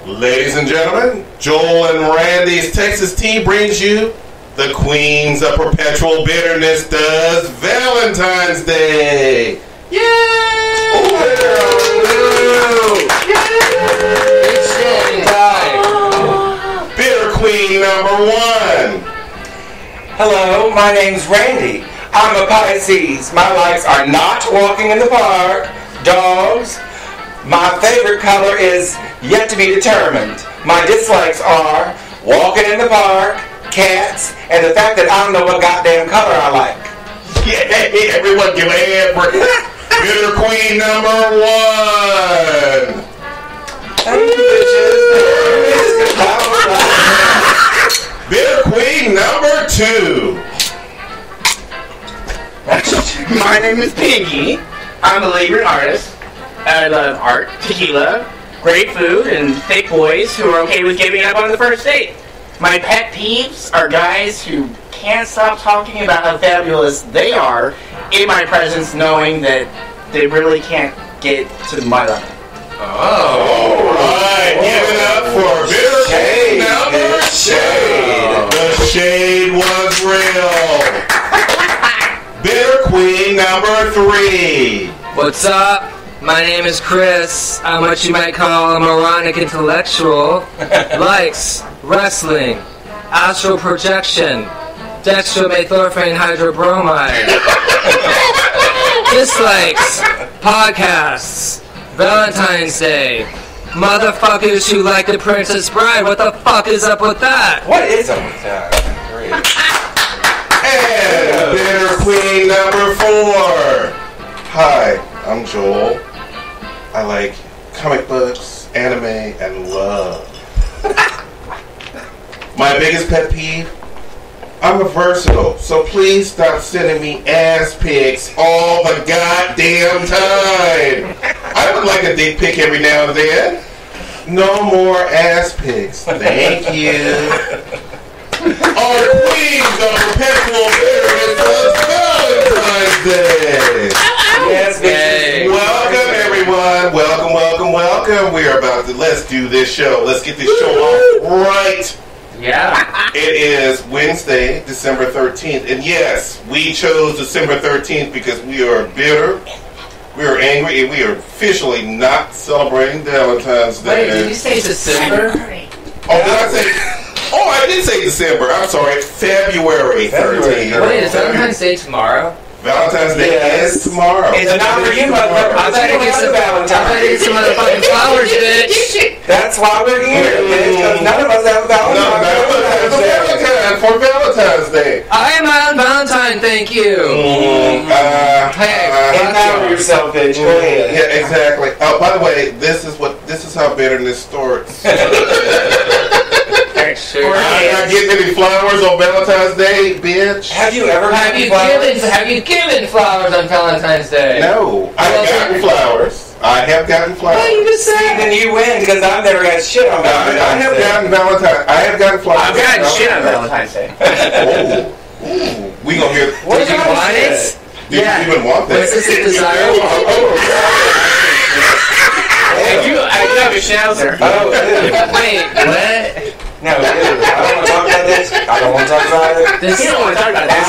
Ladies and gentlemen, Joel and Randy's Texas Tea brings you the Queens of Perpetual Bitterness does Valentine's Day. Yay! Good shit. Bitter Queen number 1. Hello, my name's Randy. I'm a Pisces. My likes are not walking in the park, dogs. My favorite color is yet to be determined. My dislikes are walking in the park, cats, and the fact that I don't know what goddamn color I like. Yay! Everyone give a hand for Bitter Queen number 1. Thank you, bitches. Bitter Queen number 2. My name is Pinky. I'm a Libran artist. I love art, tequila, great food, and fake boys who are okay with giving up on the first date. My pet peeves are guys who can't stop talking about how fabulous they are in my presence, knowing that they really can't get to my level. Oh, alright, give it up for Bitter Queen number Shade. The shade was real. Bitter Queen number 3. What's up? My name is Chris. I'm what you might call a moronic intellectual. Likes wrestling, astral projection, dextromethorphan hydrobromide. Dislikes podcasts, Valentine's Day, motherfuckers who like The Princess Bride. What the fuck is up with that? What is up with that? Great. And Bitter Queen number 4. Hi, I'm Joel. I like comic books, anime, and love. My biggest pet peeve? I'm a versatile, so please stop sending me ass pics all the goddamn time. I would like a dick pic every now and then. No more ass pics. Thank you. Our Queens of Perpetual Bitterness was Valentine's Day. Yes, bitches. Welcome, everyone. Welcome, welcome, welcome. We are about to, let's do this show. Let's get this show off right. Yeah. It is Wednesday, December 13th. And yes, we chose December 13th because we are bitter, we are angry, and we are officially not celebrating Valentine's Day. Wait, did you say December? Oh, did I say... Oh, I did say December. I'm sorry. February 13th. Wait, is Valentine's Day tomorrow? Valentine's Day is tomorrow. It's not for you, motherfucker. I better get some motherfucking flowers, bitch. That's why we're here, bitch, because none of us have a Valentine's Day. For Valentine's Day. I am on Valentine, thank you. Hey, Empower yourself, bitch. Go ahead. Yeah, exactly. Oh, by the way, this is how bitterness starts. Sure. I'm not getting any flowers on Valentine's Day, bitch. Have you ever Have you given flowers on Valentine's Day? No, I have gotten flowers. I have gotten flowers. What you just See, said? then you win, because I've never got shit on Valentine's I have Day. gotten Valentine. I have gotten flowers. I've gotten shit on Valentine's Day. Ooh, we gonna hear. What Did you kind of want shit? it? Did you even want Was this? this a desire? I do have a schnauzer. Oh, dude. Wait, what? No, dude. I don't want to talk about this. I don't want to talk about it. This You don't want to talk about this.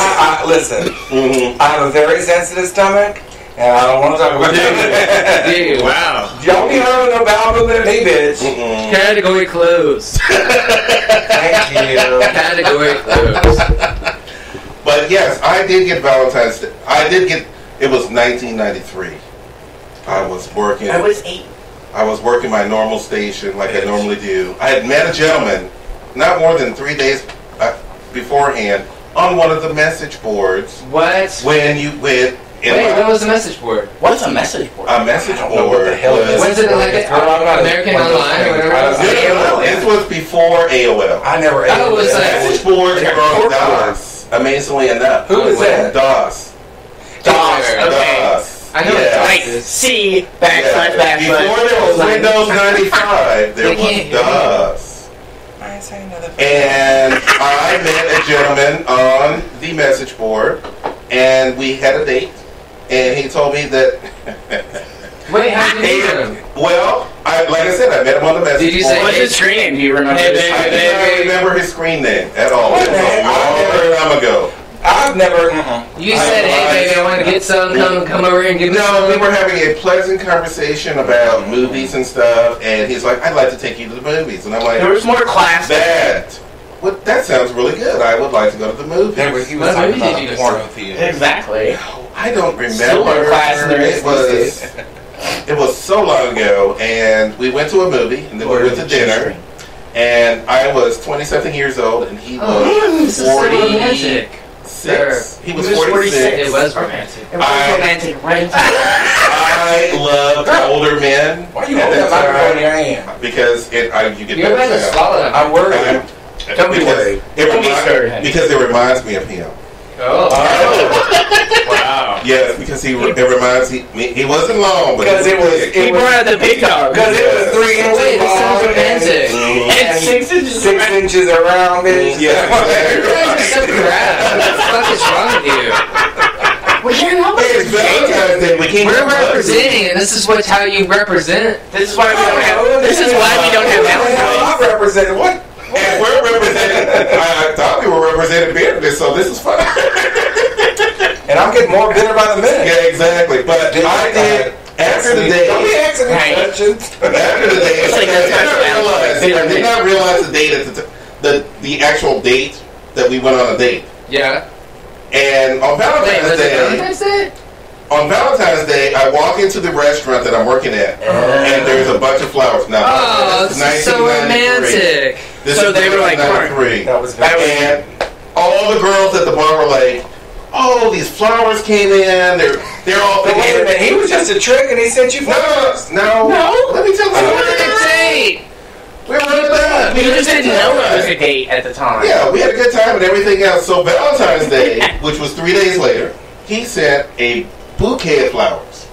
Listen, Mm-hmm. I have a very sensitive stomach, and I don't want to talk about it. dude. Wow. Don't be having no bowel movement at me, bitch. Category closed. Thank you. Category closed. But yes, I did get Valentine's Day. It was 1993. I was working. I was 8. I was working my normal station like I normally do. I had met a gentleman not more than 3 days beforehand on one of the message boards. What? When you went in Wait, what was the message board? What's a message board? a message I don't know board what the hell it is. Was it like American Online or whatever? I don't know. This was before AOL. I never ate Oh, it was that. Message boards They're were on corporate. DOS. Amazingly enough. Who is that? DOS. DOS. Okay. DOS. I know Yeah. Like C backslash backslash. Before there was Windows 95, there They can't was hear DOS. I ain't saying nothing. And I met a gentleman on the message board, and we had a date, and he told me that Wait, how did you meet him? well, like I said, I met him on the message Did you board. say- What's his screen name? Do you remember Hey, his baby, I screen do name? not remember his screen name at all. It was a long time ago. I've never. You said, hey, baby, I want to get some. Come over here and give me No, some. we were having a pleasant conversation about movies and stuff, and he's like, I'd like to take you to the movies. And I'm like, There was more class. that sounds really good. I would like to go to the movies. He was What talking movie about did you a go porno theater. Exactly. I don't remember. Still more class than there is It was, it was so long ago, and we went to a movie, and then we went to dinner, and I was 20-something years old, and he was This is so romantic. 46. He was He was 46. It was romantic. It was romantic, right? I loved older men. Why are you at holding that the microphone in time your hand? Because you get You're about to sound. swallow that. I'm worried. Don't be Because worried. It Don't be scared. because it reminds me of him. Oh. Wow. Yes, because it reminds me. He wasn't long, but Because it was- big. He brought out the big dog. Because it was 3 inches Wait, this sounds long romantic. And 6 inches. 6 inches around it. Yeah, You exactly. guys are so crap. What the fuck is wrong with you? We can't help Hey, it's Valentine's Day. We can't We're go buzzing. representing, and this is how you represent. This is why we don't have. This is why we don't have Valentine's. I represented what? And we're representing. I thought we were representing bitterness, so this is fun. And I'm getting more bitter by the minute. Yeah, exactly. But I did after the Don't be day. asking me Right. questions. After the day, It's like that's I did not realize the date at the actual date that we went on a date. Yeah. And on Wait, Valentine's was it Day, Valentine's Day? on Valentine's Day, I walk into the restaurant that I'm working at, and there's a bunch of flowers. Now, Oh, this is so 1993. romantic. This So is they were like, 1993. That was And all the girls at the bar were like, "Oh, these flowers came in. They're all." But wait a minute, he was just a trick and he sent you flowers. No. Let me tell What you. a date! We were on that. We just didn't know it was a date at the time. Yeah, we had a good time and everything else. So Valentine's Day, which was 3 days later, he sent a bouquet of flowers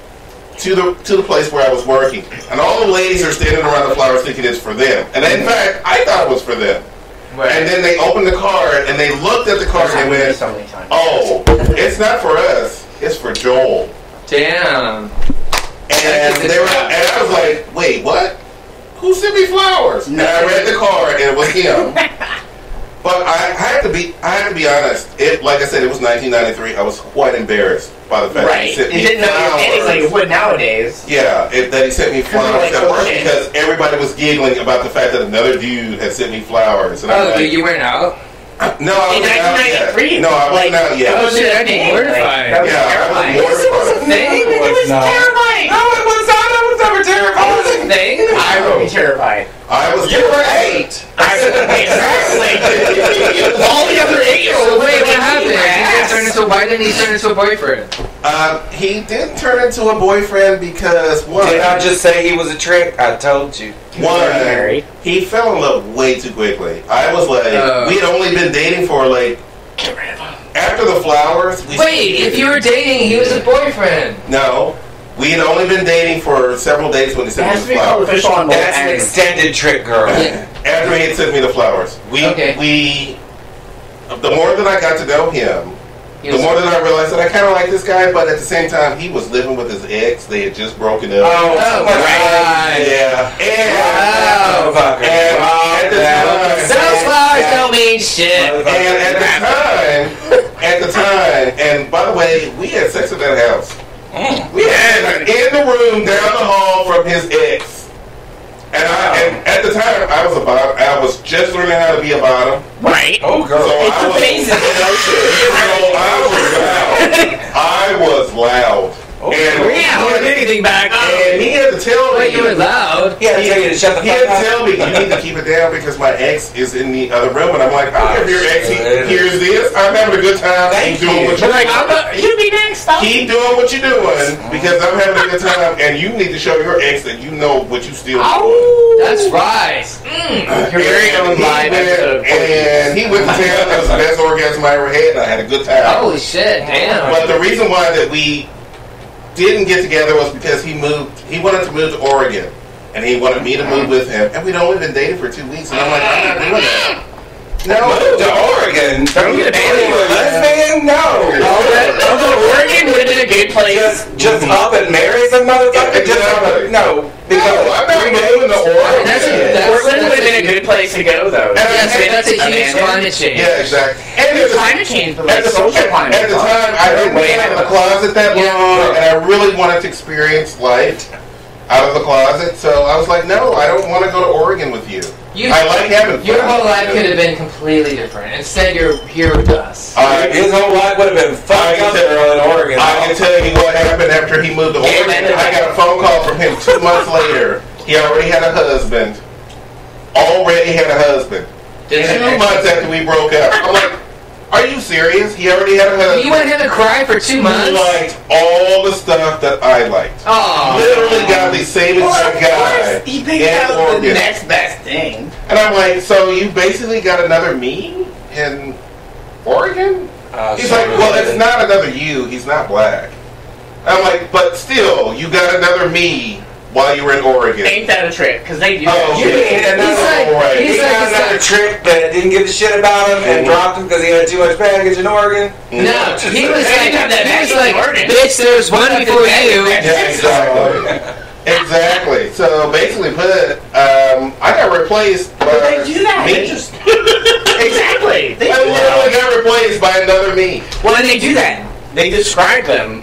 to the place where I was working, and all the ladies are standing around the flowers thinking it's for them. And in fact, I thought it was for them. And then they opened the card and they looked at the card and they went, so many times. "Oh, it's not for us. It's for Joel." Damn. And I was like, "Wait, what? Who sent me flowers?" And I read the card and it was him. But I have to be honest. Like I said, it was 1993. I was quite embarrassed by the fact that he Right. sent You me didn't know flowers. anything like would nowadays. Yeah, that he sent me flowers like, at work okay. because everybody was giggling about the fact that another dude had sent me flowers. And I'm Oh, like, dude, you went out? no, I In wasn't out yet. 1993? No, I wasn't out yet. Oh, shit, I'd be mortified. That was Yeah, I terrifying. was mortified. Thing? It was No. terrifying. No, it was not. I was never terrified. Thing? I would be terrified. I was You were 8. I would exactly. All the other 8-year-olds. So wait, what happened? Why didn't he turn into a boyfriend? He didn't turn into a boyfriend because one, Did I just say he was a trick? I told you. married. he fell in love way too quickly. I was like, we had only been dating for like Get rid of him. after the flowers. Wait, if you were dating, he was a boyfriend. No, we had only been dating for several days when he It sent has me to the be called flowers. official on both That's an ends. extended trick, girl. Yeah. After he had sent me the flowers, the more that I got to know him, the more that I realized that I kind of like this guy, but at the same time, he was living with his ex. They had just broken up. Oh, right. Yeah. And at the time, Those flowers don't mean shit. and at the time, and by the way, we had sex at that house. We had in the room down the hall from his ex. And at the time, I was just learning how to be a bottom. Right. Oh, girl. So It's I a was, phase of I was loud. Oh, And We didn't hold anything back. and he had to tell me. Wait, you were loud? He had to tell you to shut the He had fuck to up. tell me, you need to keep it down because my ex is in the other room. And I'm like, I don't care if your ex hears this. I'm having a good time. Thank Keep doing you. what We're you're like, you be next. Keep doing what you're doing because I'm having a good time. And you need to show your ex that you know what you still doing. That's right. Your very own And he live went- episode. And he went to town. That was the best orgasm I ever had, and I had a good time. Holy shit, damn. But the reason why that we didn't get together was because he wanted to move to Oregon, and he wanted me to move with him, and we'd only been dating for 2 weeks, and I'm like, I'm not doing that. Moved to Oregon. Don't get abandoned. You a lesbian? No. Although Oregon would have been a good place. Just up and marry some motherfucker? No. Because I'm not moving to Oregon. Portland would have been a good place to go, though. That's a huge climate change. Yeah, exactly. And the climate change, but like social climate. At the time, I didn't get out of the closet that long, and I really wanted to experience life out of the closet. So I was like, no, I don't want to go to Oregon with you. I like having fun. Your whole life could have been completely different. Instead, you're here with us. his whole life would have been fucked up in Oregon. I can tell you what happened after he moved to Oregon. I got a phone call from him 2 months later. He already had a husband. 2 months after we broke up. I'm like, are you serious? He already had a husband. You want him to cry for 2 months? He liked all the stuff that I liked. Oh, literally got the same exact guy. He picked out the next best thing. And I'm like, so you basically got another me in Oregon? He's like, well, it's not another you. He's not black. I'm like, but still, you got another me while you were in Oregon. Ain't that a trick? Because they do Oh, that. you mean he got another trick that didn't give a shit about him and dropped him because he had too much baggage in Oregon? No, he was like, bitch, there's one before you. Yeah, exactly. So basically, I got replaced by They do that. me. Exactly. They I do literally that. got replaced by another me. Well, and they do that. They describe them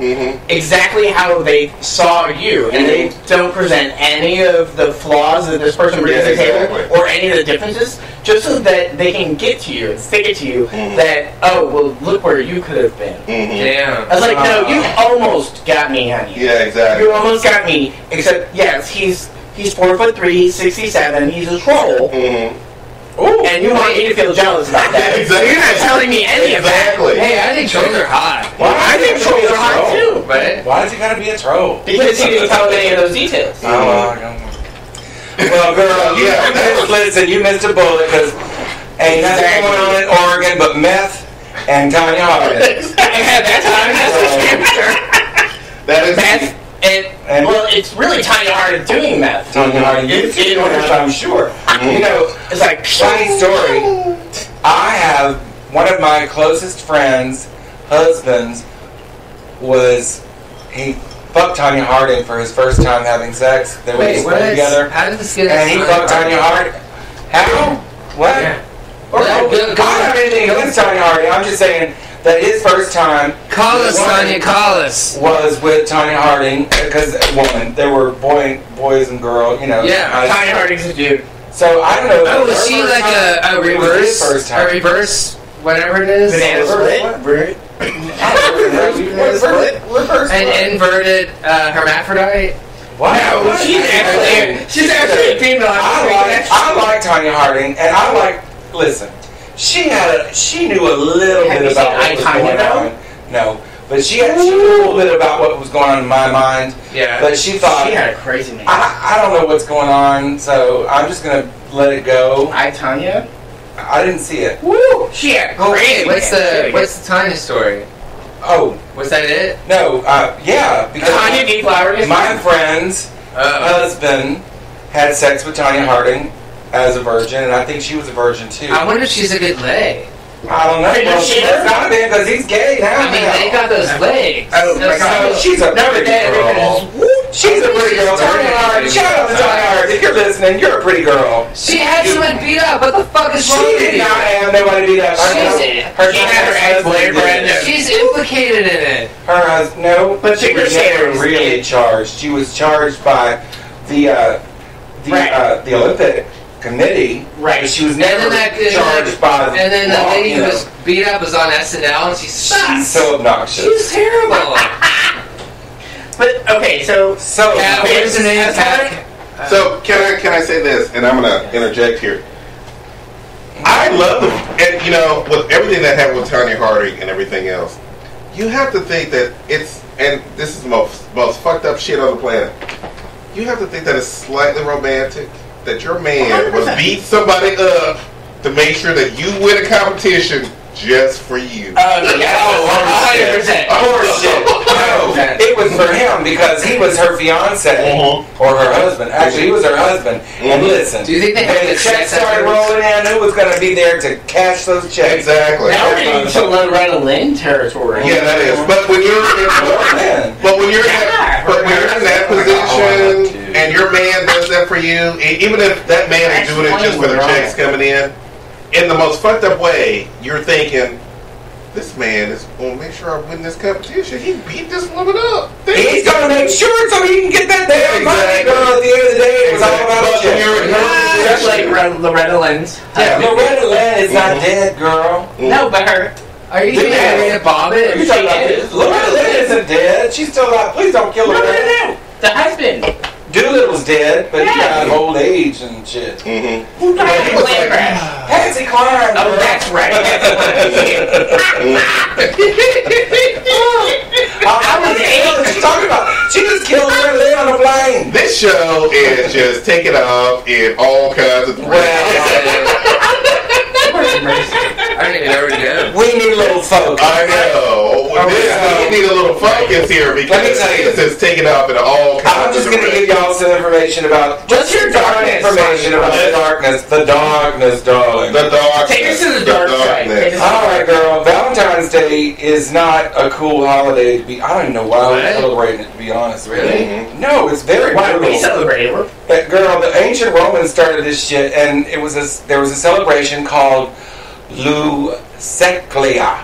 exactly how they saw you, and they don't present any of the flaws that this person brings to the table or any of the differences, just so that they can get to you and stick it to you that, oh, well, look where you could have been. Damn. I was like, no, you almost got me, honey. Yeah, exactly. You almost got me, except, yes, he's 4'3", he's 67, he's a troll. Ooh. And you want me to feel jealous about that. So you're not telling me any of that. Hey, I think trolls are hot. Well, I think trolls are hot too, but Why does he gotta be a troll? because he didn't tell me any of those details. Well, girl, listen, you missed a bullet because ain't nothing going on in Oregon but meth and Tanya Harding. That's That is meth. And well, it's really Tanya Harding doing meth. Tanya Harding, It's you know what I'm sure. You know, It's like funny story. I have one of my closest friends' husbands he fucked Tanya Harding for his first time having sex. They were just together. How did this get? And he fucked Tanya Harding. How? What? Yeah. I don't have anything against Tanya Harding. I'm just saying that his first time Call us, Tanya. Call us. was with Tanya Harding because woman, they were boys and girls, you know. Yeah. Tanya Harding's a dude. So I don't know. Oh, was she like a reverse? A reverse, whatever it is. Banana split. Reverse. An inverted hermaphrodite. Wow. No, she's actually a female. I like Tanya Harding, and listen. She knew a little bit about what was going on. No, but she knew a little bit about what was going on in my mind. Yeah. But she thought She had a crazy name. I don't know what's going on, so I'm just gonna let it go. Tanya? I didn't see it. Woo! She had a crazy What's name. the Tanya story? Oh Was that it? no, yeah, because Tanya deflowered my friend's husband had sex with Tanya Harding as a virgin, and I think she was a virgin too. I wonder if she's a good leg. I don't know. Well, she does not have because he's gay now. I mean, they got those legs. Oh my God. She's a pretty girl. She's a pretty girl. Tanya Harding. Shout out to Tanya Harding. If you're listening, you're a pretty girl. She had someone beat up. What the fuck is wrong She with did you? not have nobody beat up. She had her ex-boyfriend. She's implicated in it. Her husband. No, But she was never really charged. She was charged by the Olympic Committee. Right. But she was never charged by the And then the law, lady who you know. was beat up was on SNL, and she's so obnoxious. She's terrible. But okay, so Yeah, what's her name? So can I say this, and I'm gonna interject here. I love and with everything that happened with Tanya Harding and everything else, you have to think that and this is the most fucked up shit on the planet. You have to think that it's slightly romantic that your man would beat somebody up to make sure that you win a competition just for you. Horseshit. No, it was for him because he was her fiance or her husband. Actually, he was her husband. And listen, Do you think they have when the the checks sex started afterwards? rolling in, who was going to be there to cash those checks? Exactly. Now we're getting into Loretta Lynn territory. Yeah, that is. But when you're in that position and your man does that for you, even if that man is doing it just for the checks coming in the most fucked up way, you're thinking, this man is going to make sure I win this competition. He beat this woman up. He's going to make sure so he can get that damn money, girl. At the end of the day, it was all about the check. Just like Loretta Lynn's. Yeah, Loretta Lynn is not dead, girl. No, but her. Are you getting ready to bob it? You talking about this? Loretta Lynn isn't dead. She's still alive. Please don't kill Loretta. No. The husband. Doolittle's dead, but he died of old age and shit. Who died in the plane crash? Patsy Cline. Oh, that's right. What you talking about? She just killed Loretta Lynn on a plane. This show is just taking off in all kinds of I don't even know where to go. We need a little focus. I know. We need a little focus here because Let me tell you. this is taking off in all kinds I'm just going to give y'all some information about What's your darkness? information about the darkness, darling. The dark. Take us to the dark side. Take us- All right, girl. Valentine's Day is not a cool holiday to be. I don't even know why we're celebrating it. To be honest, Really? No, it's very Why brutal. we celebrate it? But girl, the ancient Romans started this shit, and there was a celebration called Luceclia.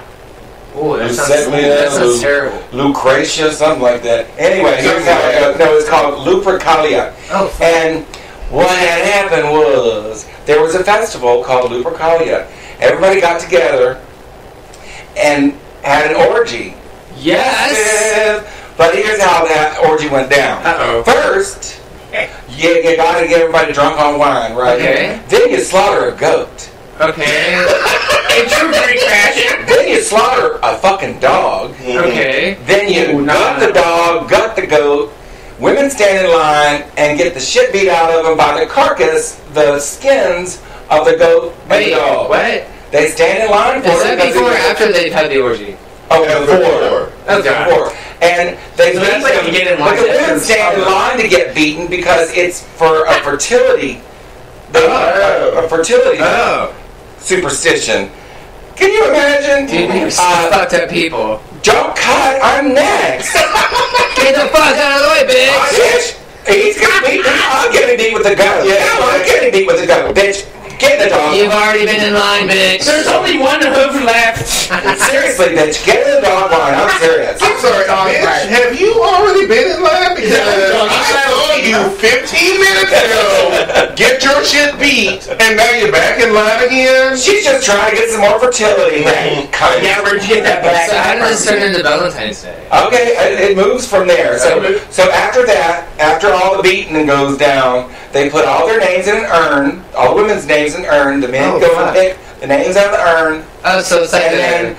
Oh, that sounds terrible. Lucretia, something like that. Anyway, here's how it goes. No, it's called Lupercalia. Oh, And what had happened was there was a festival called Lupercalia. Everybody got together and had an orgy. yes. But here's how that orgy went down. Uh-oh. First, you got to get everybody drunk on wine, right? Okay. Then you slaughter a goat. Okay. In true Greek fashion. Then you slaughter a fucking dog. Okay. Then you gut the dog, gut the goat. Women stand in line and get the shit beat out of them by the carcass, the skins of the goat and Wait, the dog. what? They stand in line for Is it. that before or after they've had the orgy? Oh, Before. before. And they So beat that's like them. you get in But line the to- women stand in line to get beaten because it's for a fertility. A fertility superstition. Can you imagine? Dude, you're fucked up people. Don't cut. I'm next. Get the fuck out of the way, bitch! Bitch, he's gonna beat me. I'm getting beat with the gun. Yeah, I'm getting beat with the gun. Bitch, get the dog. You've already been in line, bitch. There's only one hoof left. Seriously, bitch, get in the dog line. I'm serious. I'm sorry, bitch. Have you already been in line? Because I saw you 15 minutes ago get your shit beat, and now you're back in line again? She's just trying to get some more fertility. Yeah, where'd you get that black? So how did this turn into Valentine's Day? Okay, it moves from there. So after that, after all the beating goes down, they put all their names in an urn, all the women's names in an urn. The men go and pick the names out of the urn. Oh, so it's like And then,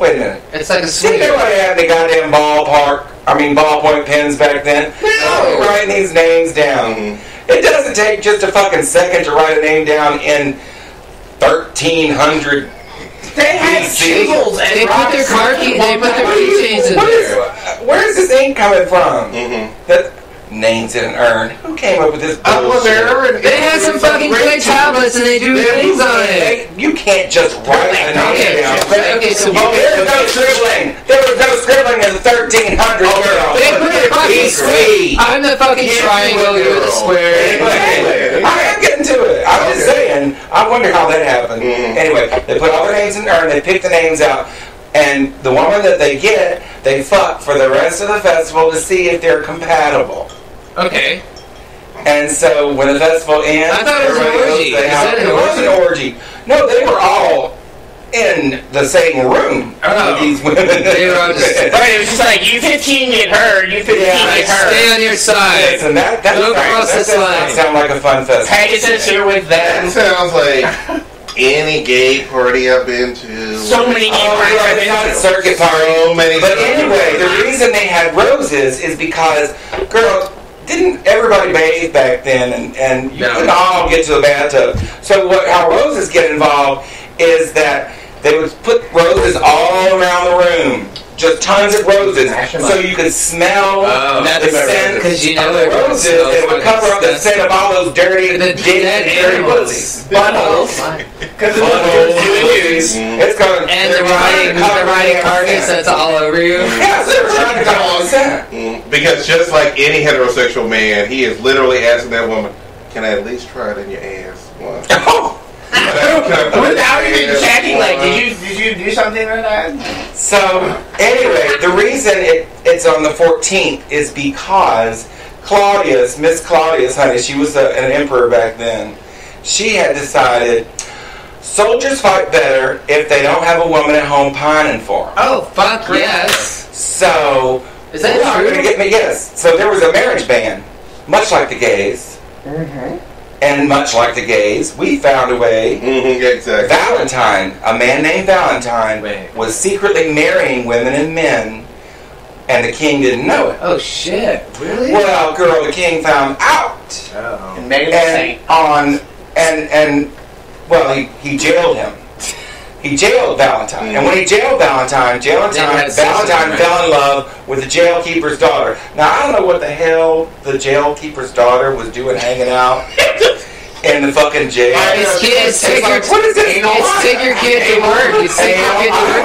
wait a minute. it's like a Didn't sweet. everybody have the goddamn ballpoint pens back then? No, we're writing these names down. It doesn't take just a fucking second to write a name down in 1300. They had symbols and They put their car key. They put their keychains in there. Where's this ink coming from? That names in an urn. Who came up with this bullshit? They had some fucking clay tablets and they drew things on it. You can't just write a name down. Okay, so There was no scribbling. There was no scribbling in the 1300s. they put their fucking square. I'm the fucking triangle. You're the square. Anyway, I am getting to it. I'm just saying. I wonder how that happened. Anyway, they put all their names in an urn. They pick the names out. And the woman that they get, they fuck for the rest of the festival to see if they're compatible. Okay. And so when the festival ends, I thought it was an everybody orgy. goes to the Is house. that an It was an orgy. No, they were all in the same room with these women. They were all just. Right, it was just like, you 15 get her, you 15 get her. Stay on your side. Listen, that Look across does this not line. sound like a fun festival. Pegasus here with That them. sounds like any gay party I've been to. So many gay parties I've been to. Circuit party. So many. But anyway, the reason they had roses is because, girl, didn't everybody bathe back then, and you couldn't all get to the bathtub. So how roses get involved is that They would put roses all around the room. Just tons of roses. So you could smell the scent because you know of the roses. It would cover up the scent of all those dirty, dirty pussies. Buttholes. Because it's going to... And the writing artist that's all over you. Yeah, so they were trying to cover all the scent. Because just like any heterosexual man, he is literally asking that woman, can I at least try it in your ass once? Without even checking, like, did you do something like that? So, anyway, the reason it's on the 14th is because Miss Claudius, honey, she was an emperor back then. She had decided soldiers fight better if they don't have a woman at home pining for them. Oh, fuck yes. So, is that true? Yes. So there was a marriage ban, much like the gays. Mm-hmm. And much like the gays, we found a way. Exactly. Valentine, a man named Valentine, was secretly marrying women and men, and the king didn't know it. Oh shit! Really? Well, girl, the king found out, and made him saint. He jailed him. He jailed Valentine, and when he jailed Valentine fell in love with the jailkeeper's daughter. Now, I don't know what the hell the jailkeeper's daughter was doing hanging out in the fucking jail. It's take your kid to work. You take your kid to work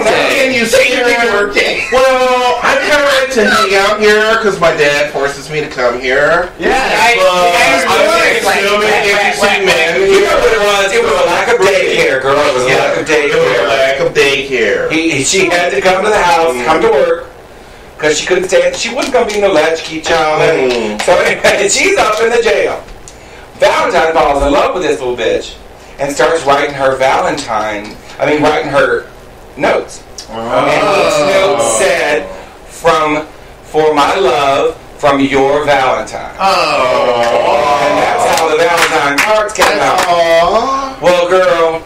day. And you take your kid to work day. Well, I kind of like to hang out here because my dad forces me to come here. Yeah, You know what it was? It was a lack of daycare, girl. It was a lack of daycare. It was a lack of daycare. She had to come to the house, come to work, because she couldn't stay. She wasn't going to be no latchkey child. So anyway, she's up in the jail. Valentine falls in love with this little bitch and starts writing her writing her notes. And each note said, for my love, from your Valentine. And that's how the Valentine cards came out. Well, girl,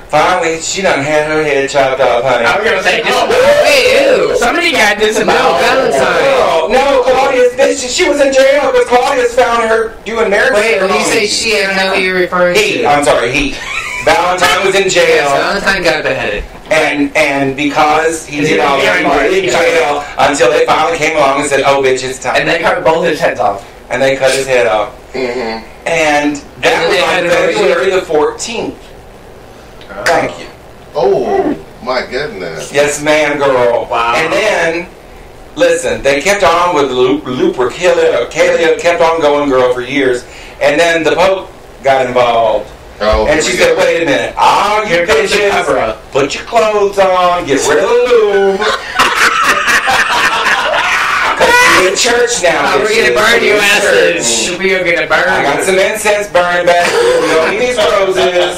finally, she done had her head chopped off, honey. I was going to say, ew. Somebody got disemboweled. Valentine. No, Claudius, she was in jail because Claudius found her doing marriage. Wait, when you say she, I don't know who you're referring to. I'm sorry, he. Valentine was in jail. Yes, Valentine got beheaded. And because he did all that, he was in jail until they finally came along and said, oh, bitch, it's time. And they cut both his heads off. And they cut his head off. Mm-hmm. And that was on February the 14th. Thank you. Oh, my goodness. Yes, ma'am, girl. Wow. And then, listen, they kept on with Lupercalia, kept on going, girl, for years. And then the Pope got involved. Oh, and she said, wait a minute. All you bitches, put your clothes on, get rid of the lube. We're in church now. We're going to burn you asses. We are going to burn. I got some incense burning back here. We don't need these roses.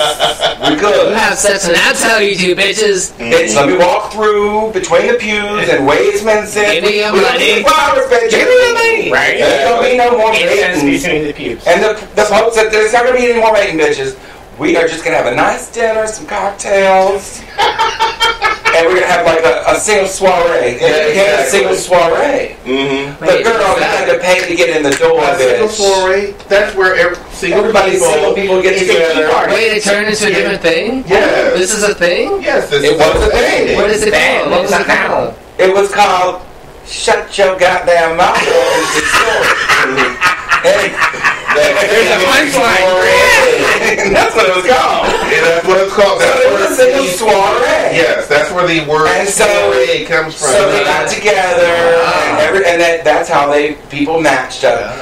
We good. You have sex and that's how you do, bitches. Bitch, let me walk through between the pews and wave some incense. Give me your We don't money. need flowers, bitch. Give me your money. Right? There's going to be no more Incense mating. between the pubes. And the Pope said there's not going to be any more mating, bitches. We are just going to have a nice dinner, some cocktails. And we're going to have like a single soiree. Yeah, a single soiree. Mm-hmm. But girl, you had to pay to get in the door, A single bitch. soiree, that's where single people get together. Wait, it turned into a different thing? Yes. This is a thing? Yes, this It is was a thing. What is it called? What was it called? It was called Shut Your Goddamn Mouth. There's a punchline. That's what it was called. Yeah, that's what it's called. So it was a single soiree. Yes, that's where the word soiree comes from. So they got together, and that's how people matched up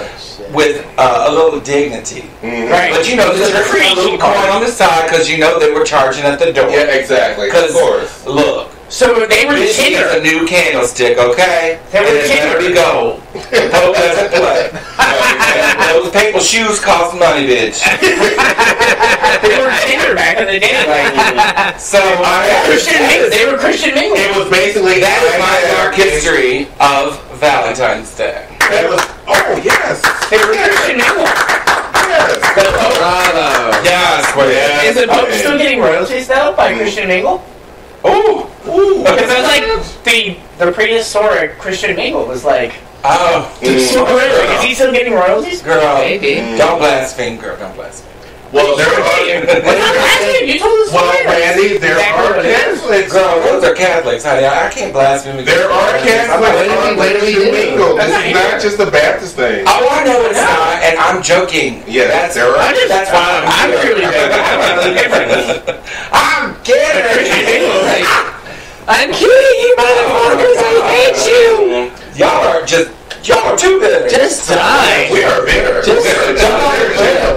with a little dignity. Mm-hmm. Right. But you know, there's a little coin on the side because you know they were charging at the door. Yeah, exactly. Of course. Look. So they were This is a new candlestick, okay? They were and it better be gold. The Pope doesn't play. Those papal shoes cost money, bitch. They were Tinder back in the day. So, They were Christian mingle. It was basically that is my dark history of Valentine's Day. It was, oh, yes. They were Christian mingle. Yes. Bravo. Yes, Is the Pope still getting royalties though by Christian mingle? Ooh. Because I was like the prehistoric Christian mingle was like. Oh. Is he still getting royalties? Girl, Maybe. don't blaspheme, girl. Don't blaspheme. Well, there You told us. Well, Randy, there are Catholics. Girl, those are Catholics, honey. I can't blaspheme against There are Catholics. Wait till we do. This is not just a Baptist thing. Oh, I know it's not, and I'm joking. Yeah, there are. That's why I'm truly different. I'm kidding. I'm killing you, motherfuckers! I hate you! Y'all are too bitter. Just die! We are bitter. Just a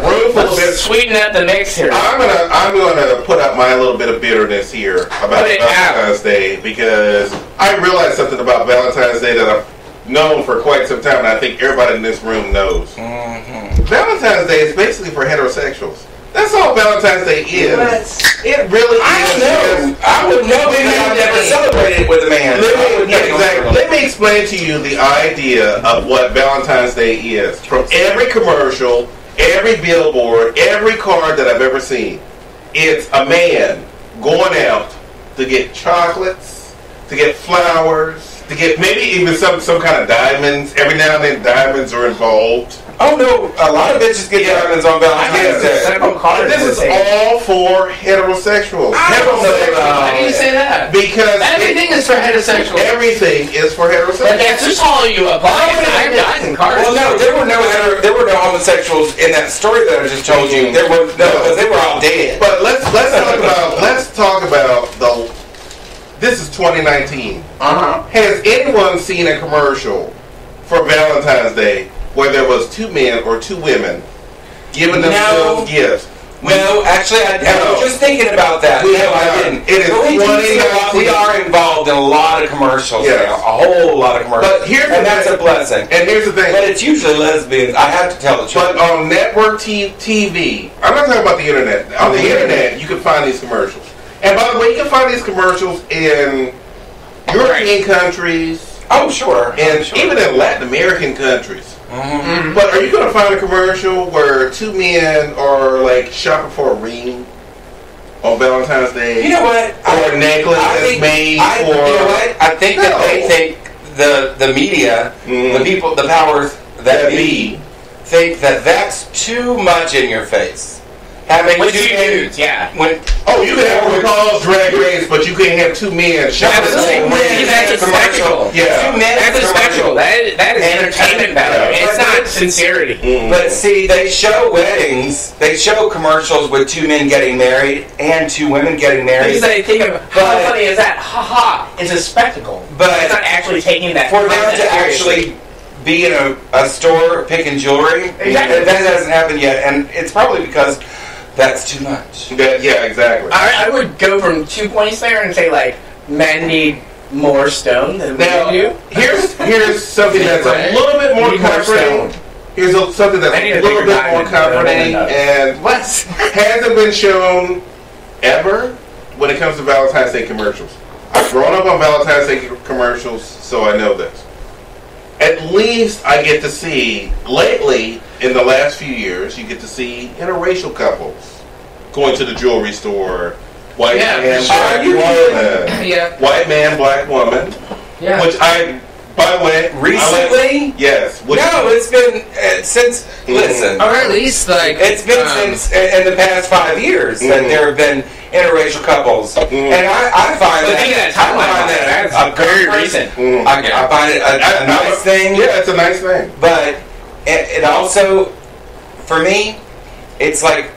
room full of bitter. Sweeten up the mix here. I'm gonna put up my little bit of bitterness here about Valentine's Day because I realized something about Valentine's Day that I've known for quite some time, and I think everybody in this room knows. Mm-hmm. Valentine's Day is basically for heterosexuals. That's all Valentine's Day is. It really is. I would know because I've never celebrated it with a man. Let me explain to you the idea of what Valentine's Day is. From every commercial, every billboard, every card that I've ever seen, it's a man going out to get chocolates, to get flowers, to get maybe even some kind of diamonds. Every now and then diamonds are involved. Oh no, a lot of bitches get diamonds on Valentine's Day. This is all for heterosexuals. Why do you say that? Because everything is for heterosexuals. Everything is for heterosexuals. But that's just all you apply. I've gotten cards. Well, no, there were no homosexuals in that story that I just told you. There were no, because they were all dead. But let's talk about the. This is 2019. Has anyone seen a commercial for Valentine's Day where there was two men or two women giving themselves gifts? No, actually, I was just thinking about that. No, I didn't. It is we are involved in a lot of commercials now. A whole lot of commercials. But that's a blessing. And here's the thing. But it's usually lesbians. I have to tell the truth. But on network TV, I'm not talking about the internet. On the internet, you can find these commercials. And by the way, you can find these commercials in European countries. Oh, sure. And even in Latin American countries. Mm-hmm. But are you going to find a commercial where two men are like shopping for a ring on Valentine's Day? You know what? Or a necklace that's made for... You know what? I think that they think the media, the people, the powers that be, think that that's too much in your face. Having with two dudes, you can have RuPaul's Drag Race, but you can't have two men shopping for a ring. That's a spectacle. Yeah. That's a spectacle. That is entertainment value. It's not sincerity. But see, they show weddings, they show commercials with two men getting married and two women getting married. Because they think of how funny is that? Ha ha! It's a spectacle. But it's not actually taking that. For them to actually be in a store picking jewelry, that hasn't happened yet, and it's probably because that's too much. Yeah, exactly. I would go from 2 points there and say, like, men need more stone than women do. Here's something that's a little bit more comforting. Here's something that's a little bit more comforting and hasn't been shown ever when it comes to Valentine's Day commercials. I've grown up on Valentine's Day commercials, so I know this. At least I get to see, lately, in the last few years, you get to see interracial couples going to the jewelry store. White man, black woman. White man, black woman. Yeah. Which by the way... Recently? Yes. No, it's been since... Listen. Or at least, like... It's been since in the past 5 years that there have been interracial couples. And I find that's very recent. I find it a nice thing. Yeah, it's a nice thing. But it also, for me, it's like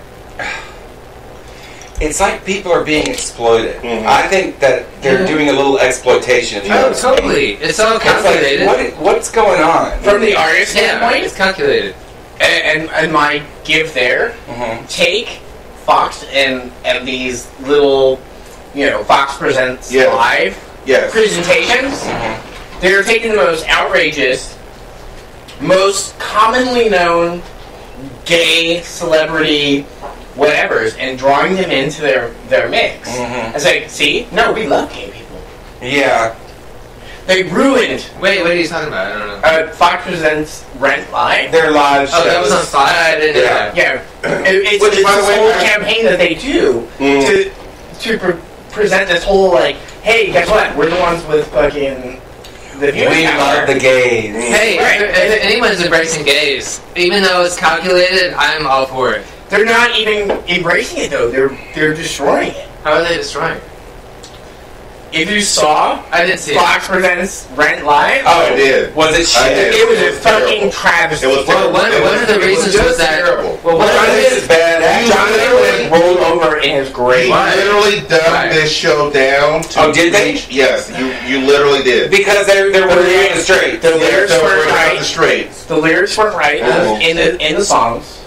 people are being exploited. I think that they're doing a little exploitation. Oh, totally. It's all calculated. Like, what's going on? From the artist standpoint, it's calculated. And my give there, take Fox and these little, Fox Presents live presentations. They're taking the most outrageous, most commonly known gay celebrity whatevers and drawing them into their mix. It's like, see? No, we love gay people. Yeah. They ruined... Wait, what are you talking about? I don't know. Fox Presents Rent Live. Their live shows. Oh, that was on Fox? I didn't know that. Yeah. It's this whole campaign that they do to present this whole, like, hey, guess what? We're the ones with fucking... the viewing We power. love the gays. Hey, if anyone's embracing gays, even though it's calculated, I'm all for it. They're not even embracing it though. They're destroying it. How are they destroying it? If you saw I didn't see Fox presents Rent Live, Oh, I did. Was it I shit? did. it was a fucking terrible. travesty. It was Well, terrible. one of the reasons just was that. terrible. Well, one of the This is bad. John Lithgow rolled over in his grave. You literally dumbed Right. this show down to Oh, did they? Yes, you literally did. Because they're wearing the straight. The lyrics So weren't we're not the right. straights. The lyrics weren't right Oh. in the songs.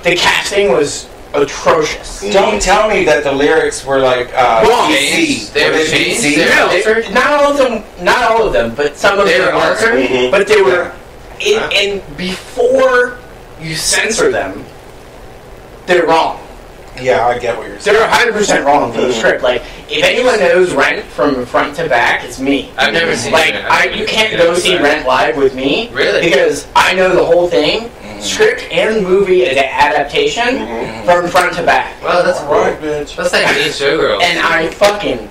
The casting was atrocious. Don't tell me that the lyrics were like Wrong. BC. They were Were changed? BC? They were No, altered? not all of them, but some of They them were are. altered? Mhm. But they were, and before you censor them, they're wrong. Yeah, I get what you're saying. They're 100% wrong for the script. Like, if anyone knows Rent from front to back, it's me. I've never seen Like, it. you can't go see Rent live with me. Really? Because I know the whole thing, script and movie adaptation, from front to back. Well, that's cool. Alright, bitch. That's like me Showgirls. And I fucking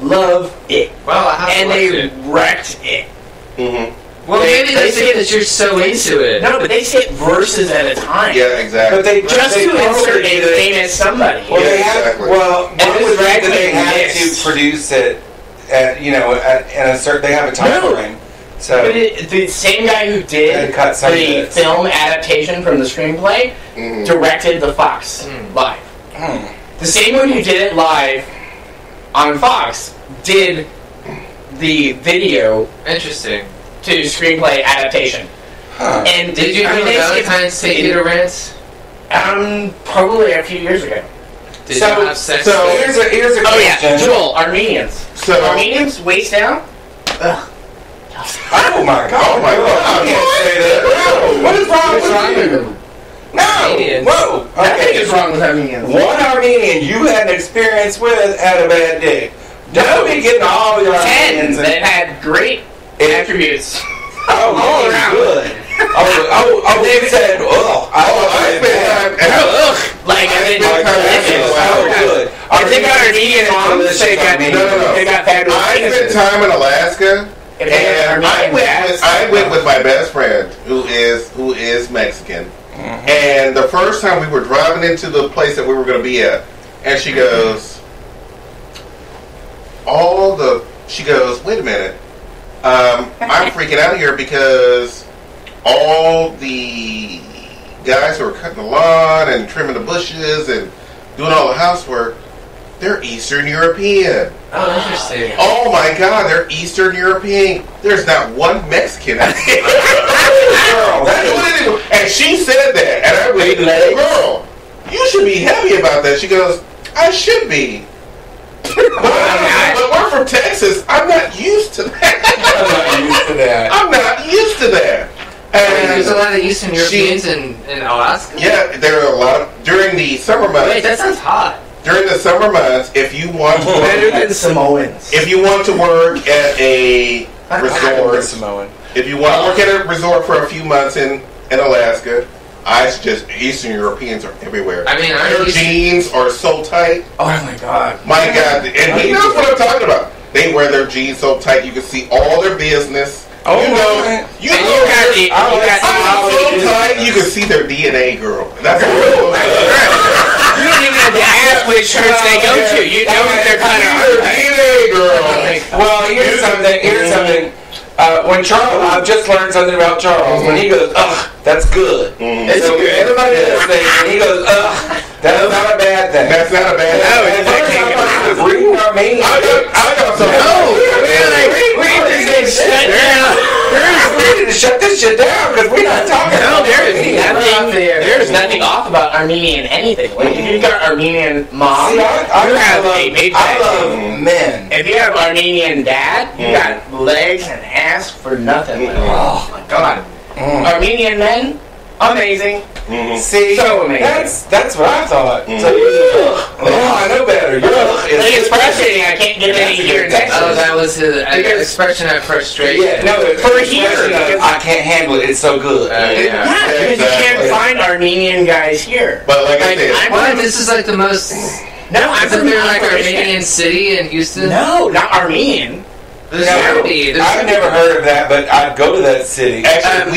love it. Well, I have to And watch they it. wrecked it. Mm-hmm. Well, they- maybe they that's say- because you're so into it. No, but they skip verses at a time. Yeah, exactly. But they Just they to insert probably a did it- famous somebody. Well, they Yeah, had. exactly. Well, And one it was was right that they had mixed. to produce it. At, in a certain. They have a time No. frame. So But the same guy who They did cut some the bits. film adaptation from the screenplay Mhm. directed the Fox live. The same one who did it live on Fox did the video Interesting. to screenplay adaptation. Huh. And Did you have a they Valentine's take you to rant? probably a few years ago. Did you have sex? so- with it? Here's a Oh question. yeah, Joel, Armenians. So- Armenians waist down. Ugh. Oh my god! Oh my God. You can't say that. No. What is wrong What's with wrong you? with them? No. Armenians? Whoa. Nothing Okay. is wrong with Armenians. One Armenian you had an experience with had a bad dick. Don't be getting all your 10 Armenians. that had great attributes. Oh, all he's around. good. They said, ugh. I spent time. Ugh. Like, I mean, Like, delicious. Oh, good. If they got Armenian moms, they got, No. they got fabulous I spent penises. time in Alaska, If they had and I Armenian dads, went with my best friend who is Mexican. And the first time we were driving into the place that we were going to be at, and she goes, wait a minute, I'm freaking out here because all the guys who are cutting the lawn and trimming the bushes and doing all the housework, they're Eastern European. Oh, interesting. Oh my God, they're Eastern European. There's not one Mexican out here. Girl, and she said that, and I went, girl, you should be happy about that. She goes, I should be. But we're from Texas. I'm not used to that. I'm not used to that. I'm not used to that. There's a And lot of Eastern Europeans in Alaska. yeah, there are a lot of, during the summer months. Wait, that sounds hot. During the summer months, if you want better to, than Samoans. if you want to work at a resort, Samoan. if you want to work at a resort for a few months in Alaska, I suggest Eastern Europeans are everywhere. I mean, their jeans are so tight. Oh my God. My God, and he knows what I'm talking about. They wear their jeans so tight you can see all their business. Oh, you know, man. you And know, you got the- I'm you got the- so tight you can see their DNA, girl. That's what You don't even have to ask which church they go to. You know that they're kind of DNA, girl. Well, here's something. When Charles, I've just learned something about Charles. When he goes, ugh, that's good. It's So good. everybody listening, when he goes, ugh, that's not a bad thing. That's not a bad No, thing. it's like- I was reading Armenian. I got some. We need to shut this shit down because we're not talking No, about there's nothing off about Armenian anything. Like, if you've got Armenian mom, See, you have a big I fat love men. If you have Armenian dad, you got legs and ass for nothing. Like, oh my God. Armenian men, amazing. See, So amazing. that's what I thought. So I know better. Like, it's frustrating. I can't get any here in Texas. Oh, that was his Because- expression of frustration. Yeah, no, For here, because- I can't handle it. It's so good. Yeah. Yeah, because you can't Exactly. find Armenian guys here. But like I said, I'm What? from, This is like the most. no, I'm Isn't from there like I'm from Armenian city in Houston? No, not Armenian. There's I've never heard of that, but I'd go to that city. Actually,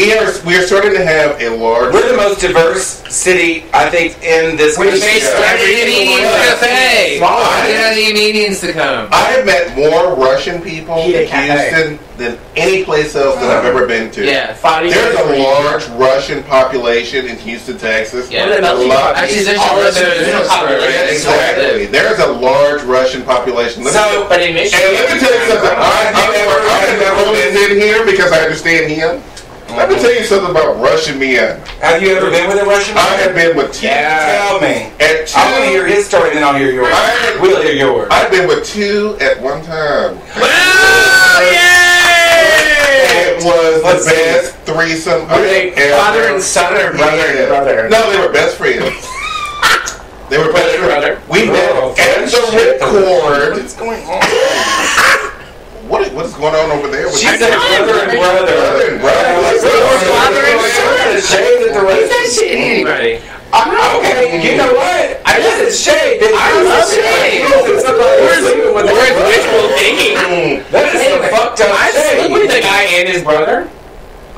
we are starting to have a large. We're the most diverse city, I think, in this We country. started an Indian cafe. Get the Indians to come. I have met more Russian people in Houston than any place else that I've ever been to. Yeah. There's a large Russian population in Houston, Texas. Yeah. Actually, there's a population. Exactly. There's a large Russian population. But in Michigan, And let me tell you something. I've never been in here because I understand him. Let me tell you something about Russian men. Have you ever been with a Russian man? I have been with two. Tell me. At two. I want to hear his story, then I'll hear yours. We'll hear yours. I've been with two at one time. Well, yay! It was the best threesome were they ever. father and son or brother and brother? No, they were best friends. They were best friends. We met at the ripcord. What's going on? What is going on over there? She said brother and brother. Brother and brother. Father and son. Shade at the He's not race. shitting anybody. Okay, you know what? I said shade. I love shade. Where's wishful thinking? That is some fucked up I slept shade. with the guy and his brother.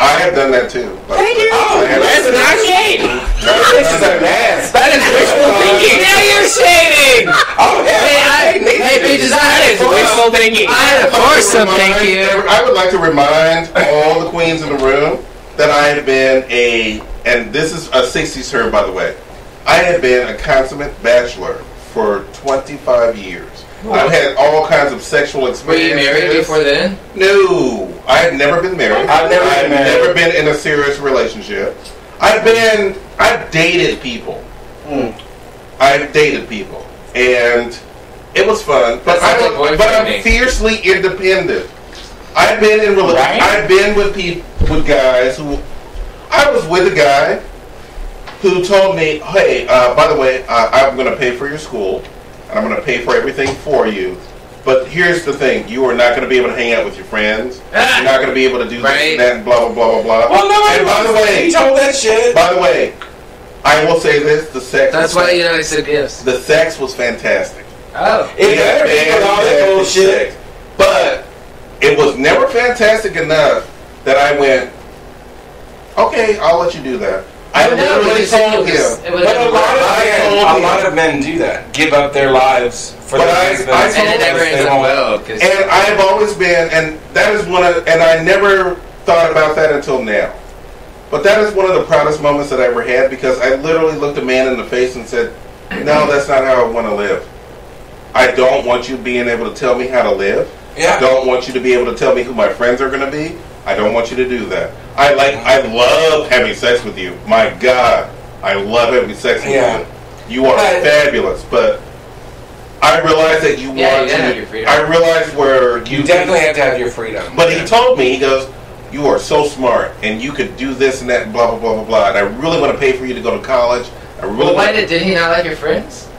I have done that too. Thank you. That's not shade. This is a mess. That is wishful thinking. Now you're shading. Oh, Hey, bitches, That is wishful thinking. I had a foursome, thank you. I would like to remind all the queens in the room that I have been and this is a 60s term, by the way, I have been a consummate bachelor for 25 years. I've had all kinds of sexual Were experiences. you married before then? No, I have never been married. I've never been in a serious relationship. I've dated people. I've dated people, and it was fun. But I'm fiercely independent. I've been in I've been with with guys who. I was with a guy who told me, "Hey, by the way, I'm going to pay for your school, and I'm going to pay for everything for you. But here's the thing: you are not going to be able to hang out with your friends. You're not going to be able to do this and that, and blah blah blah blah blah." Well, no, and by the way, he told that shit. By the way, I will say this: the sex. That's why you know I said yes. The sex was fantastic. Oh. It better be with all that bullshit. But it was never fantastic enough that I went, okay, I'll let you do that. I literally told him. But a lot of men do that. Give up their lives for their husbands. And it never ends up well. And I've always been, and that is and I never thought about that until now. But that is one of the proudest moments that I ever had, because I literally looked a man in the face and said, no, that's not how I want to live. I don't want you being able to tell me how to live. Yeah. I don't want you to be able to tell me who my friends are going to be. I don't want you to do that. I love having sex with you. My God, I love having sex with you. You are fabulous, but I realize that you want to. Have your freedom. I realize where you definitely have to have your freedom. But he told me, he goes, "You are so smart, and you could do this and that, and blah blah blah blah blah. And I really want to pay for you to go to college. I really." Why did he not like your friends?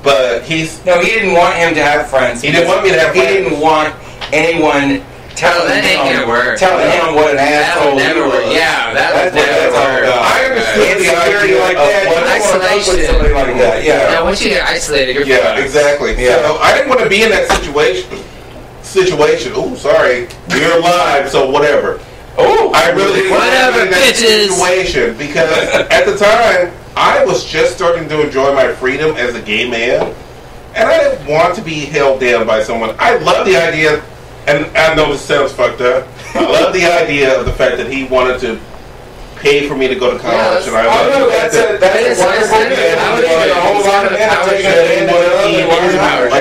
But he didn't want him to have friends. He didn't want me to have friends. He didn't want anyone telling him what an asshole he was. Yeah, that's never work. I understood the idea like that. Isolation. Something like that. Yeah. Yeah, once you get isolated, you're yeah, exactly. Yeah. So I didn't want to be in that situation. Oh, sorry, you're live, so whatever. Oh, I really didn't want to be in that situation, because at the time I was just starting to enjoy my freedom as a gay man, and I didn't want to be held down by someone. I love the idea, and I know this sounds fucked up. I love the idea of the fact that he wanted to pay for me to go to college, and I love that's a wonderful thing. I would give a whole lot of power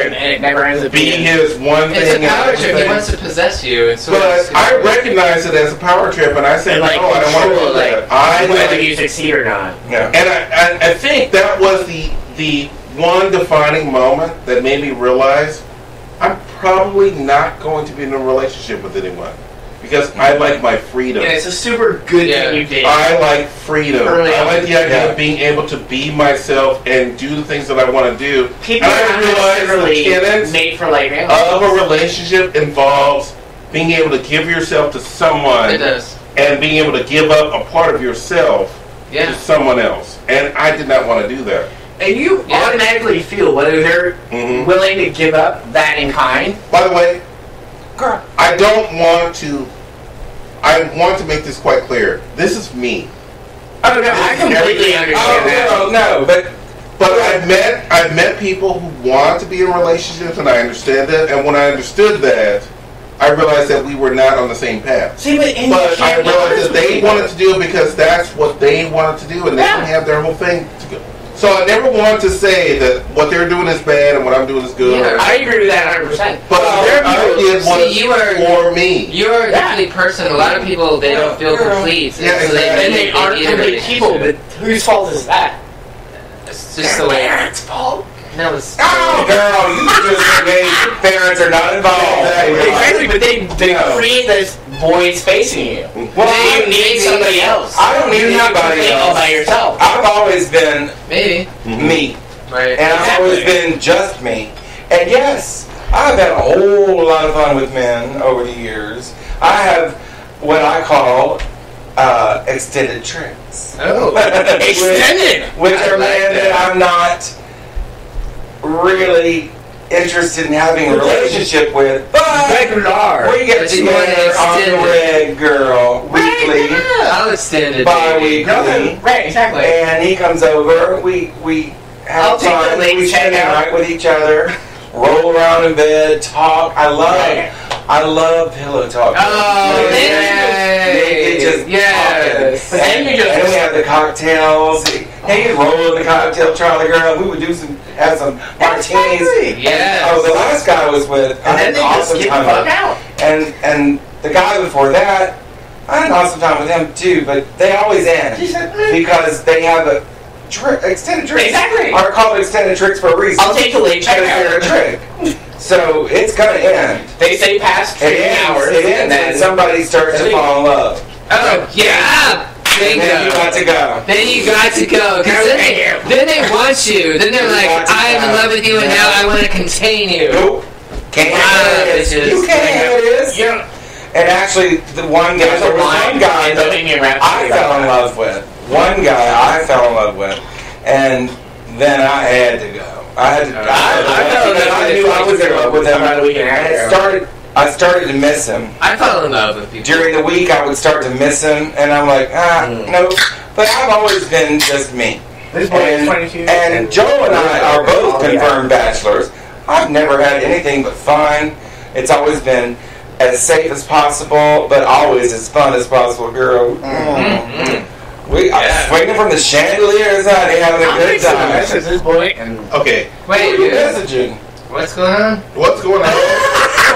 And it never ends up be being. his one It's thing. a power trip. He wants to possess you, and so. But I recognize it as a power trip, and I said, no, I don't want to do that. Whether you succeed or not. Yeah. And I think that was the one defining moment that made me realize I'm probably not going to be in a relationship with anyone, because I like my freedom. And it's a super good thing you did. I like freedom. Early I like on. the idea of being able to be myself and do the things that I want to do. People and are I not realize the necessarily tenets made for like of a relationship involves being able to give yourself to someone. It does. And being able to give up a part of yourself to someone else. And I did not want to do that. And you automatically feel whether they're willing to give up that in kind. By the way, girl. I don't want to. I want to make this quite clear. This is me. Oh no, I completely understand that. Oh no, but I've met people who want to be in relationships, and I understand that. And when I understood that, I realized that we were not on the same path. See, but I realized that they wanted to do it because that's what they wanted to do, and they can have their whole thing to go. So I never wanted to say that what they're doing is bad and what I'm doing is good. Yeah, I agree with that 100%. But I did what for me. You're a complete person. A lot of people, they don't feel complete. Yeah, so exactly. And they aren't complete people, but whose fault is that? It's just the way. Parents' fault. No, it's. oh, girl, you just gave parents are not involved. Exactly, but they create this void facing you. Well, You need somebody else. I don't need You're not anybody complete all else. by yourself. I've always been Maybe. me, Right. and I've always been just me. And yes, I've had a whole lot of fun with men over the years. I have what I call extended tricks. Oh. Extended! Which are men that I'm not really interested in having a relationship with, but Regular. we get But you want together on the extended. reg, girl, weekly, I'll extend it. bi-weekly, Right, exactly. and he comes over, we I'll have take the fun, ladies we spend the check out. night with each other, roll around in bed, talk. I love pillow talk. Oh, They just yes. talking. But then you just- And we have the cocktails. Hey, roll in the cocktail, Charlie girl. We would have some martinis. Yes. Oh, the last guy I was with, I And had then an they just awesome get the time. fuck out. And the guy before that, I had an awesome time with him too. But they always end because they have a extended tricks. Exactly. Are called extended tricks for a reason. I'll take the late check Because they're a out. trick. So it's gonna end. They say past 3 hours, It and ends then when somebody starts to fall in love. Oh, yeah. And then you got to go. Then you got to go. 'Cause then they want you. Then they're You like, got to I am in go. love with you, and now I want to contain you. Nope. Can't Wow, have this. bitches. You can't have this. Yeah. And actually, the one guy, There's a there was line one guy in Bohemian that Rhapsody I fell in love with. One guy I fell in love with, and then I had to go. I had to. I knew I was in love with him, About a week and a half and ago. I started to miss him. I fell in love with people. During the week, I would start to miss him, and I'm like, nope. But I've always been just me. This boy is 22. And Joe and I are both confirmed bachelors. I've never had anything but fun. It's always been as safe as possible, but always as fun as possible, girl. We are swinging from the chandeliers, honey, having a good time. This is this boy, and Okay, Who are Wait, you dude, messaging? what's going on? what's going on?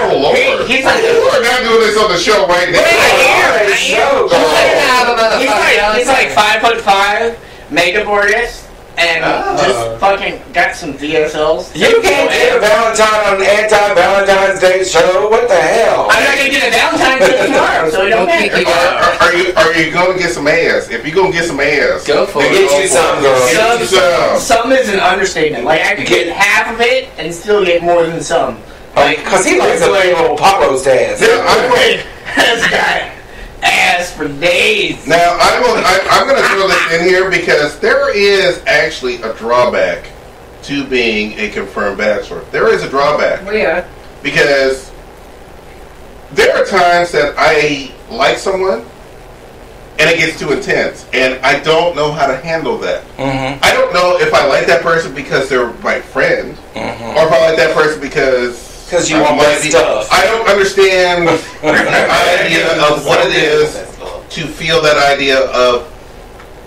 Oh Lord, he's like, we're not doing this on the show right now. Alright, so, girl. he's like 5'5", makeup artist, and just fucking got some DSLs. You can't get a Valentine on an anti-Valentine's Day show. What the hell? I'm not gonna get a Valentine's Day tomorrow, so it don't Don't think you matter. got Are you going to get some ass? If you're going to get some ass, Go for Get it. you some, girl. Get you some. Some is an understatement. Like I could get half of it and still get more than some. Because he likes a big old Pablo's dance. Yeah, I'm Has got ass for days. Now, I'm going to throw this in here because there is actually a drawback to being a confirmed bachelor. There is a drawback Well, yeah. because there are times that I like someone and it gets too intense, and I don't know how to handle that. Mm-hmm. I don't know if I like that person because they're my friend, or if I like that person because you want that stuff. I don't understand the idea of what it is to feel that idea of,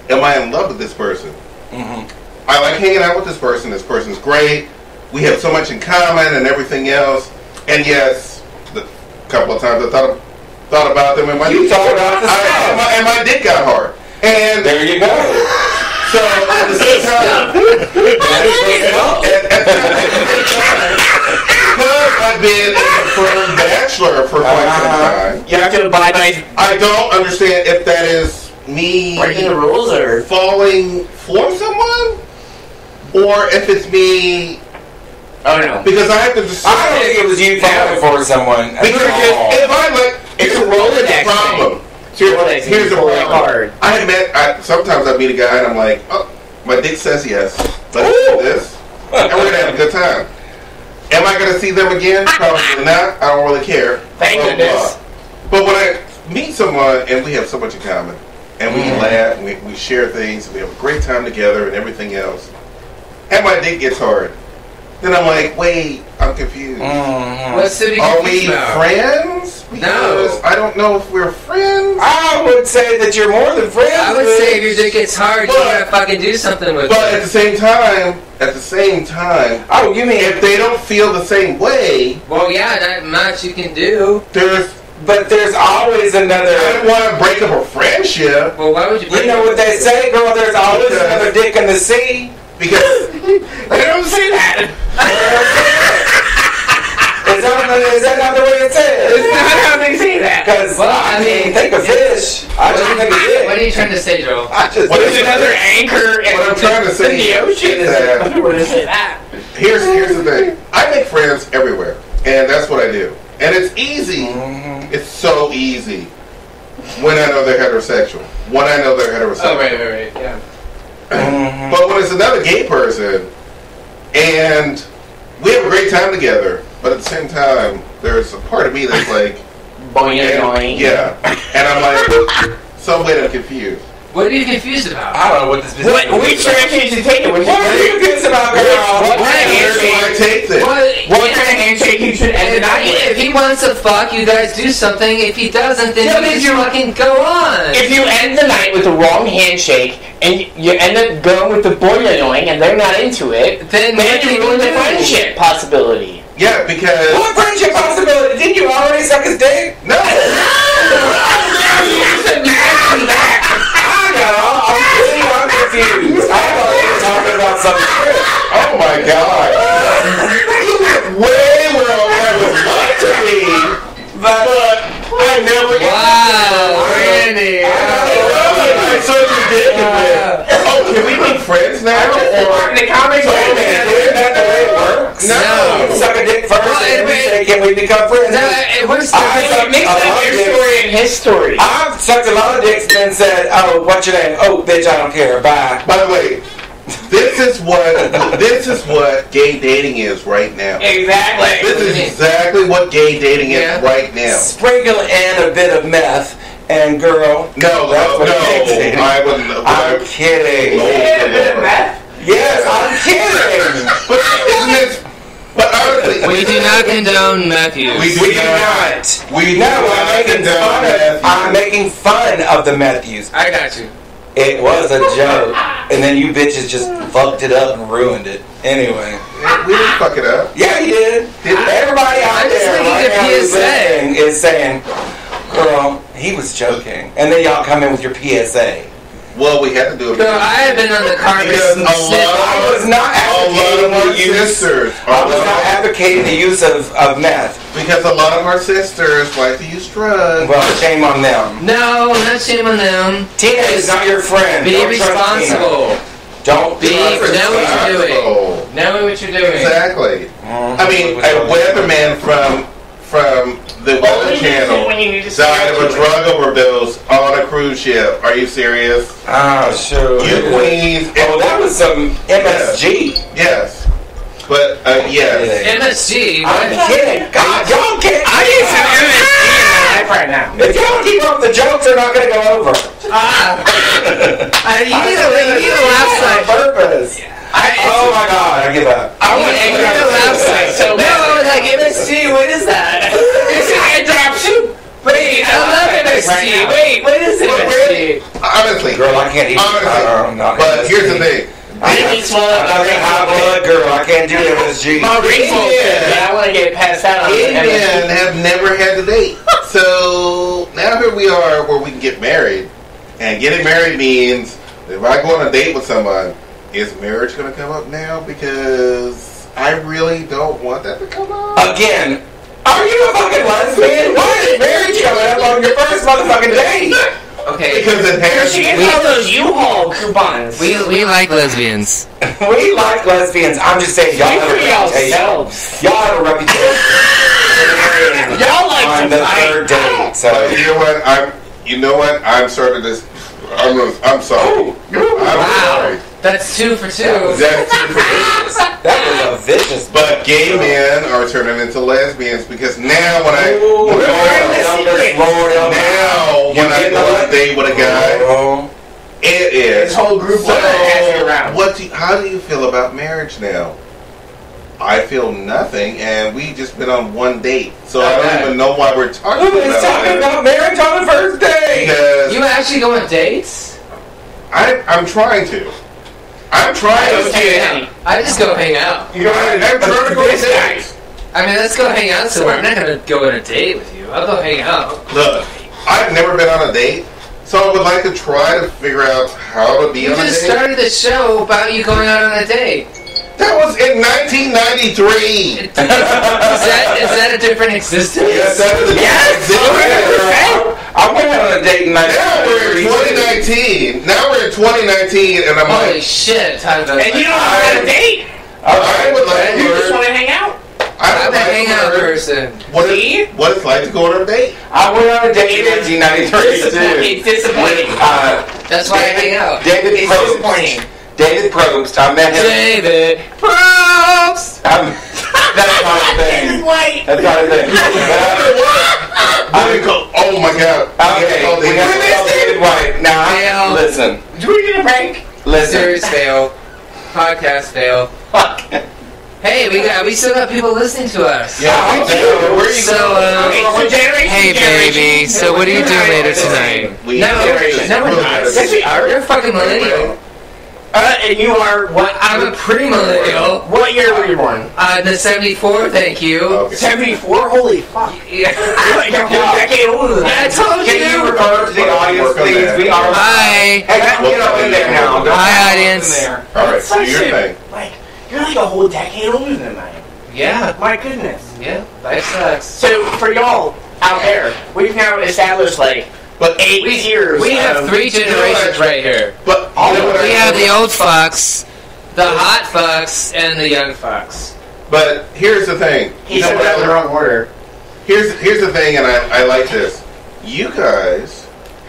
am I in love with this person? Mm-hmm. I like hanging out with this person. This person's great. We have so much in common and everything else. And yes, the couple of times I thought about them, and my You thought about the stuff. and my dick got hard. And There you go. so at the same time, because I've been a confirmed bachelor for quite some time, You have to abide by I don't understand if that is me breaking the rules or. falling for someone, or if it's me Oh no. because I have to decide. I don't think it was you falling for someone. Because if I like, It's a Rolodex here's the problem. Rolodex Here's the is problem. hard. Sometimes I meet a guy and I'm like, oh, my dick says yes. Let's do this, and we're gonna have a good time. Am I going to see them again? Probably not. I don't really care. Thank goodness. But when I meet someone and we have so much in common, and we laugh, and we share things, and we have a great time together and everything else, and my date gets hard, then I'm like, wait, I'm confused. What's the Are we friends? Because I don't know if we're friends. I would say that you're more than friends. I would say if your dick gets hard, you gotta fucking do something with But it. at the same time, oh, you mean if they don't feel the same way, Well, yeah, not much you can do. But there's always another. I don't want to break up a friendship. Well, why would you? You know what they say, girl? There's always another dick in the sea. Because They don't say that. Is that not the way it says? It's not how they say that. Because I mean, think of fish. I just think of dick. What are you trying to say, Joel? There's another anchor What I'm trying to say in the ocean. is that What to say that? here's the thing. I make friends everywhere, and that's what I do. And it's easy. It's so easy when I know they're heterosexual. When I know they're heterosexual. Oh, right, yeah. But when it's another gay person, and we have a great time together, but at the same time, there's a part of me that's like, Boing. yeah. And I'm like, some way I'm confused. What are you confused about? I don't know what this business is. Which direction you should take it? What are you confused about, girl? What kind of Where do I handshake? take this? What kind of handshake you should end the night with? If he wants to fuck, you guys do something. If he doesn't, then Yeah, you just fucking go on. If you end the night with the wrong handshake and you end up going with the boing and they're not into it, Then then what do you you ruin the do? friendship possibility. Yeah, because What friendship possibility? Didn't you already suck his dick? no. I'm confused. I thought you were talking about something else. Oh my God. You went way where I would like to be, but I never got Wow, Randy. I such a dick Oh, can we be friends now? In the comics, Isn't that the way it works? No. You suck a dick first, Well, and then we wait. say, can we become friends? Where's I mix up love your this. story and his story. I've sucked a lot of dicks and then said, oh, what's your name? Oh, bitch, I don't care. Bye. By the way, this is what gay dating is right now. Exactly. This is exactly what gay dating is right now. Sprinkle in a bit of meth, and girl, No, that's what it is. I wouldn't. I'm kidding. Yes, I'm kidding. But isn't it? But honestly, We do not condone meth use. We do not. We No, do not condone meth I'm use. making fun of the meth use. I got you. It was a joke, and then you bitches just fucked it up and ruined it. Anyway, We didn't fuck it up. yeah, you did. Everybody out I'm just there making right a now who's PSA. listening is saying, "Girl, he was joking," and then y'all come in with your PSA. Well, we had to do it. So I have been on the carpet Because since I was not advocating the use. I was not advocating the use of meth. Because a lot of our sisters like to use drugs. Well, shame on them. No, not shame on them. Tina is not your friend. Be Don't trust responsible. Tina. Don't Be know what you're doing. Oh, Know what you're doing. exactly. I mean, a weatherman from the Weather Channel died of a drug overdose on a cruise ship. Are you serious? Oh, sure. You queens. Oh, that was some MSG. Yes. But, yes. MSG. I'm kidding. God, y'all can't. I need some MSG in my life right now. If y'all keep up the jokes, they're not going to go over. You need a laugh On sign. purpose. Oh my God, I give up. I want You egg need a drop laugh soup. sign. So No, like MSG, what is that? It's an egg drop soup. Wait, I love MSG. Wait, what is MSG? Honestly. Girl, I can't eat. Honestly. But here's the thing. I need swallow up I'm a high blood girl. I can't do MSG. my rings won't fit, but I want to get passed out on Gay MSG. men have never had to date. So now here we are where we can get married. And getting married means if I go on a date with someone, is marriage going to come up now? Because I really don't want that to come up. Again, are you a fucking lesbian? Why is marriage coming up on your first motherfucking date? Okay. Because it has She gets all those U-Haul coupons. We like lesbians. We like lesbians. I'm just saying, y'all You have a for reputation. yourselves. Y'all have a reputation. Y'all like on to the fight. third date. So But you know what? I'm starting this. I'm sorry. I'm sorry. That's 2 for 2. That's super vicious. that was a vicious. But Gay men are turning into lesbians because now when I go on a date with a guy, it is this whole group so. around. How do you feel about marriage now? I feel nothing, and we just been on one date, so I don't even know why we're talking about marriage on the first day. Because You actually go on dates? I'm trying to. I'm trying to hang out. I just go hang out. I'm trying to go on dates. I mean, let's go hang out somewhere. I'm not gonna go on a date with you. I'll go hang out. Look, I've never been on a date, so I would like to try to figure out how to be You on a date. just started the show about you going out on a date. That was in 1993. Is that a different existence? Yes, that is a I went on a date in Now we're in 2019. Now we're in 2019, and I'm Holy like, shit! And you don't want a date. I would like to You just learn. want to hang out. I'm a hangout person. What it's like to go on a date. I went on a date in 1993 too. It's disappointing. That's why I hang out. David Probst. David Probst. I met him. David Probst. That's not a thing. White. That's not a thing. Oh my god. Okay, we have to call David White. Now, listen. Do we get a break? Listen. Series fail. Podcast fail. Fuck. Hey, we still got people listening to us. Yeah, we do. Where are you So, generation. hey baby, so what are you doing later tonight? No, we're not. Yes, we are. You're a fucking millennial. And you are what? I'm a pre-millennial. What year were you born? The 74, thank you. Okay. 74? Holy fuck. Yeah. You're a whole decade older than I that. told Can you you. refer to the audience, please? We are. Hi. Hey, get up in there now. Don't Hi, get audience. up in there. All right, so your thing. Like, you're like a whole decade older than I am. Yeah. My goodness. Yeah. Life sucks. So, for y'all out there, we've now established, like, But 8 years. We have 3 generations right here. But We have the old fucks, the hot fucks, and the young fucks. But here's the thing. He said that in the wrong order. Here's the thing, and I like this. You guys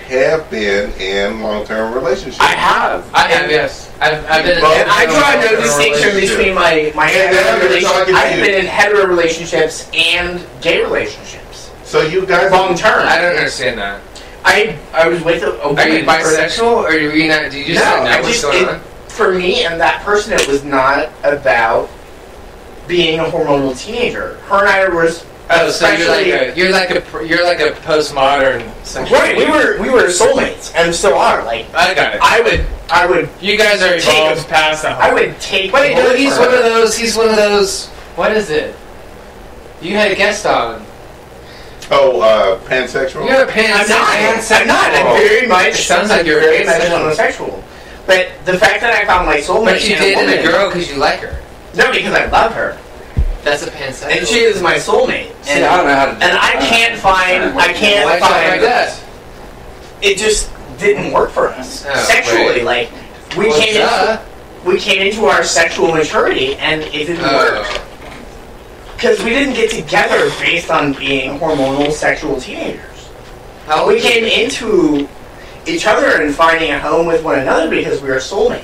have been in long-term relationships. I have. I have, yes. I've been in And I draw no Long-term distinction relationship. between my And hetero now you're relationships. talking to I've you. been in hetero relationships and gay relationships. So you guys Long term. I don't understand that. I was with a Are you bisexual, or are you not? Do you just not know what's going on? For me and that person, it was not about being a hormonal teenager. Her and I was Oh, so especially you're like a postmodern sexual. right. We were soulmates and still are. Like I got it. I would You guys are evolved past that. I would take. Wait, no, bullet he's for one her. of those. He's one of those. What is it? You had a guest on. pansexual? You're a pansexual. I'm not. I'm very much. It sounds like you're very much pansexual. homosexual. But the fact that I found my soulmate But you in dated woman, a girl because you like her. No, because I love her, That's a pansexual. and she is my soulmate. See, And, I don't know how to. and I can't find. Why like find. that? It just didn't work for us Oh, sexually. right. Like we Well, came duh. into our sexual maturity, and it didn't work Oh. because we didn't get together based on being hormonal sexual teenagers. How old We were you? came into each other and finding a home with one another because we were soulmates.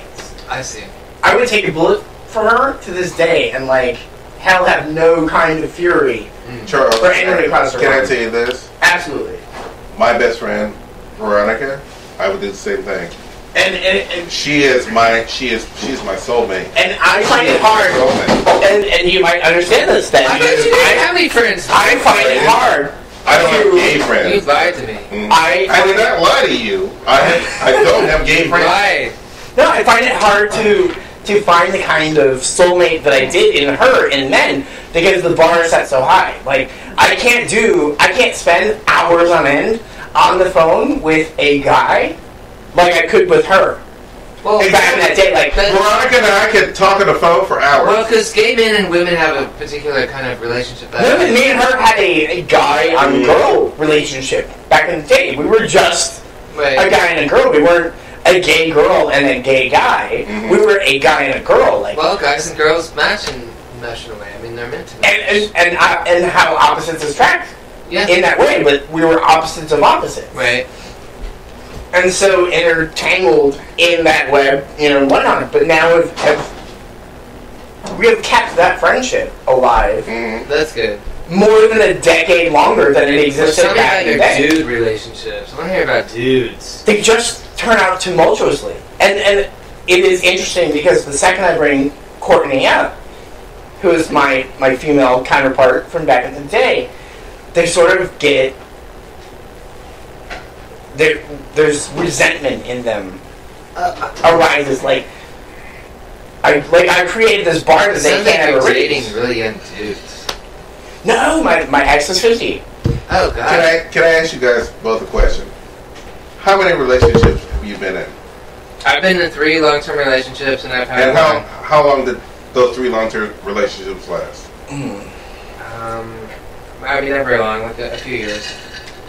I see. I would take a bullet for her to this day, and like hell, have no kind of fury. Charles, For anyone to cross the can I line. tell you this? Absolutely. My best friend, Veronica, I would do the same thing. And She's my soulmate. and I find it hard. Soulmate. And you might understand this then. I bet you didn't have any friends. I find it hard. I don't have gay You friends. lied to me. I did not lie to you. I don't have gay You friends. lied. No, I find it hard to find the kind of soulmate that I did in her in men because the bar is set so high. Like I can't spend hours on end on the phone with a guy like I could with her. Well, And back in that day, like Veronica and I could talk on the phone for hours. well, because gay men and women have a particular kind of relationship. me and her had a guy on girl relationship back in the day. We were just Right. a guy and a girl. We weren't a gay girl and a gay guy. Mhm. We were a guy and a girl. Like Well, guys and girls match in a way. I mean, they're meant to match. and how opposites attract Yeah. in that way. But we were opposites of opposites. Right. And so intertangled in that web, and whatnot. But now we have kept that friendship alive That's good. more than a decade longer than it So existed tell me back about in the your day. dude relationships. I want to hear about dudes. They just turn out tumultuously. And it is interesting because the second I bring Courtney up, who is my female counterpart from back in the day, they sort of get... There's resentment in them arises. I created this bar that they Sounds like can't you're ever dating reach. really young dudes. No, my ex is 50. Oh, God. Can I ask you guys both a question? How many relationships have you been in? I've been in 3 long-term relationships, and I've had And one. how long did those 3 long-term relationships last? I mean, not very long, like a few years.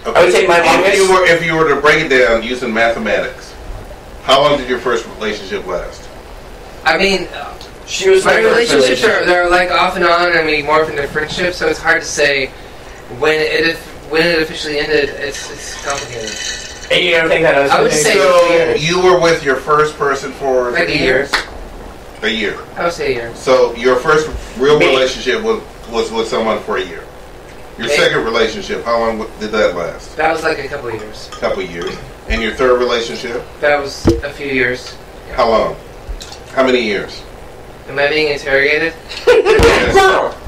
Okay. I would say my longest... If you were to break it down using mathematics, how long did your first relationship last? I mean, She was my my first relationships relationship. they're like off and on, and we morph into friendships, so it's hard to say when it officially ended. It's complicated. And you don't think that I would say- So you were with your first person for Like a year. A year. I would say a year. So your first real Me. relationship was with someone for a year. Your Me. second relationship, how long did that last? That was like a couple of years. A couple of years. And your third relationship, That was a few years. how long? How many years? Am I being interrogated? Yes,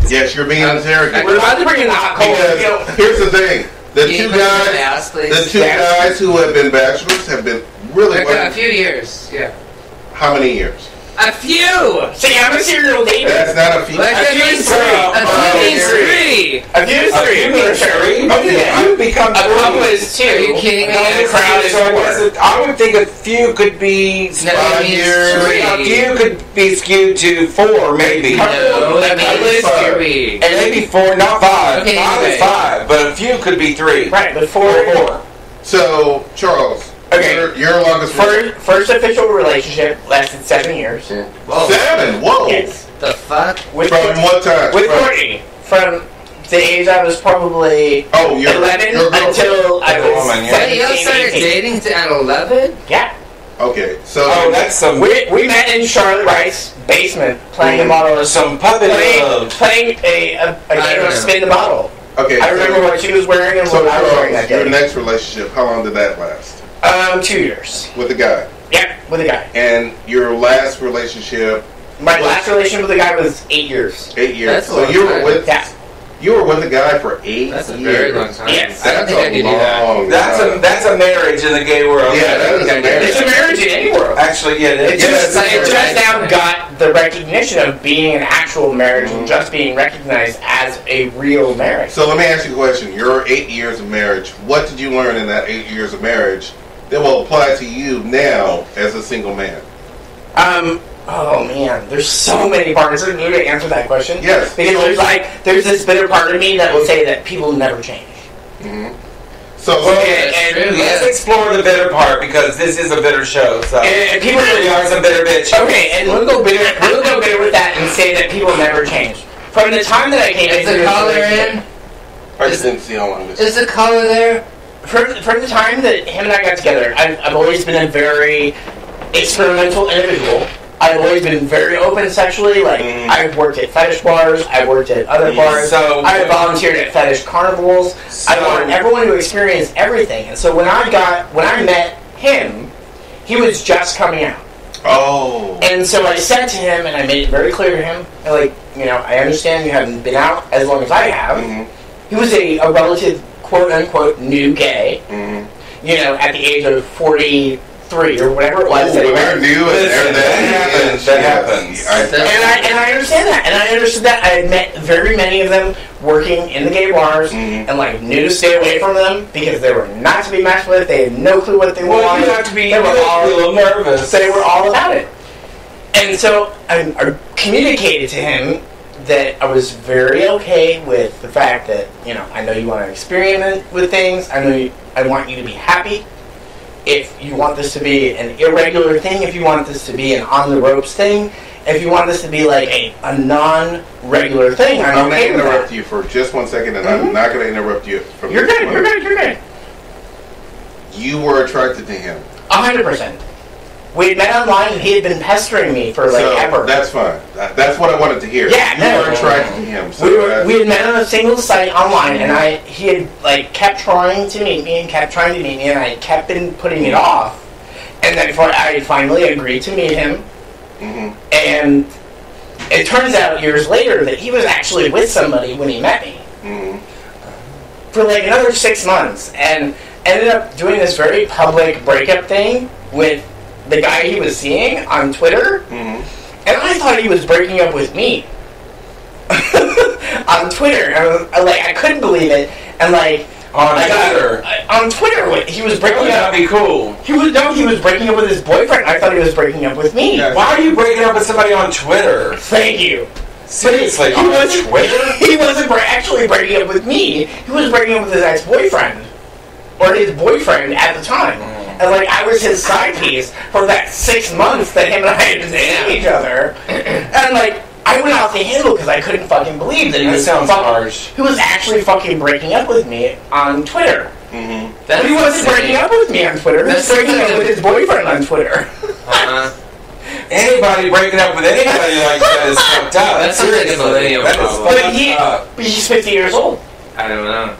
yes, you're being interrogated. We're about to bring in the hot cold. Because here's the thing: the Can you two put it on the guys, ass, please? the two guys who have been bachelors have been really Like well. a few years. Yeah. How many years? A few. See, I'm a serial dater. That's not a few. Like A a few means is 3. three. A few means 3. A few is 3. You mean three? Oh, yeah. You become A couple is 2. Are you kidding me? A crowd is So I guess 4. I would think a few could be No, Five it means years. 3. a few could be skewed to 4, maybe. No, that means Five. 3. And maybe 4, not 5. Okay, 5 is anyway. 5, but a few could be 3. Right, but 4. So, Charles, Okay. your longest First official relationship lasted 7 years. Whoa. 7. Whoa. Yes. The fuck? With From what time? With From- Courtney. From the age I was probably Oh, your 11 your girlfriend. until I was woman, yeah. Wait, you guys 17, started 18. dating at 11? Yeah. Okay, so Oh, that's some We met in Charlotte Wright's basement playing a model of some puppet love. playing a I game don't of know. spin the bottle. okay. I remember what she was wearing and So, what I was wearing Charles, that your day. next relationship, how long did that last? 2 years. With the guy, Yeah, with a guy. and your last relationship, My last relationship with a guy was 8 years. 8 years. That's a So long you were time. with Yeah. a guy for 8 That's a years. very long time. Yes. I don't That's think I could do that. long That's time. that's a marriage in the gay world. Yeah, that is a marriage. It's a marriage in any world. Actually, yeah, It yeah, just, that's a it marriage. just now got the recognition of being an actual marriage and just being recognized as a real marriage. So let me ask you a question. Your 8 years of marriage, what did you learn in that 8 years of marriage that will apply to you now as a single man? Oh man, there's so many parts of me to answer that question. Yes. Because there's this bitter part of me that will say that people never change. So, Okay, and true, Let's yeah. explore the bitter part because this is a bitter show. So And people we are some bitter bitch. Okay, and we'll go bitter with that and say that people never change. From the time that I came Is into the this collar relationship- in? I just didn't see how long this Is the collar there? From the time that him and I got together, I've always been a very experimental individual. I've always been very open sexually. Like I've worked at fetish bars, I've worked at other bars. So- I volunteered at fetish carnivals. I wanted everyone to experience everything. And so when I met him, he was just coming out. Oh. And so I said to him, and I made it very clear to him, like, I understand you haven't been out as long as I have. He was a relative, quote-unquote, new gay, at the age of 43 or whatever it was. that he We're was. new and That happens. That happens. And I understand that. And I understood that. I had met very many of them working in the gay bars and, knew to stay away from them because they were not to be messed with. They had no clue what they Well, wanted. you have to be They a were all little nervous. they were all about it. And so I communicated to him that I was very okay with the fact that, I know you want to experiment with things. I want you to be happy. If you want this to be an irregular thing, if you want this to be an on-the-ropes thing, if you want this to be like a non-regular thing, I'm going to okay with interrupt that. you for just 1 second, and I'm not going to interrupt you. From You're this good, point. you're good, you're good. You were attracted to him. 100%. We had met online, and he had been pestering me for like ever. That's fine. That's what I wanted to hear. Yeah, you were attracted to him. So we had met on a single site online, and he had like kept trying to meet me, and I kept been putting it off. And then I finally agreed to meet him, and it turns out years later that he was actually with somebody when he met me for like another 6 months, and ended up doing this very public breakup thing with the guy he was seeing on Twitter, and I thought he was breaking up with me on Twitter. I couldn't believe it, and like. On Twitter, he was breaking up. That'd be cool. He was breaking up with his boyfriend. I thought he was breaking up with me. Yeah. Why are you breaking up with somebody on Twitter? Thank you. Seriously, on Twitter? He wasn't actually breaking up with me. He was breaking up with his ex-boyfriend. Or his boyfriend at the time. And like, I was his side piece for that 6 months that him and I had been seeing each other. And like, I went off the handle because I couldn't fucking believe that he was actually fucking breaking up with me on Twitter. But he wasn't breaking up with me on Twitter. He was breaking up with his boyfriend on Twitter. Anybody breaking up with anybody like that is fucked up. That's like a millennial problem. But he's 50 years old. I don't know.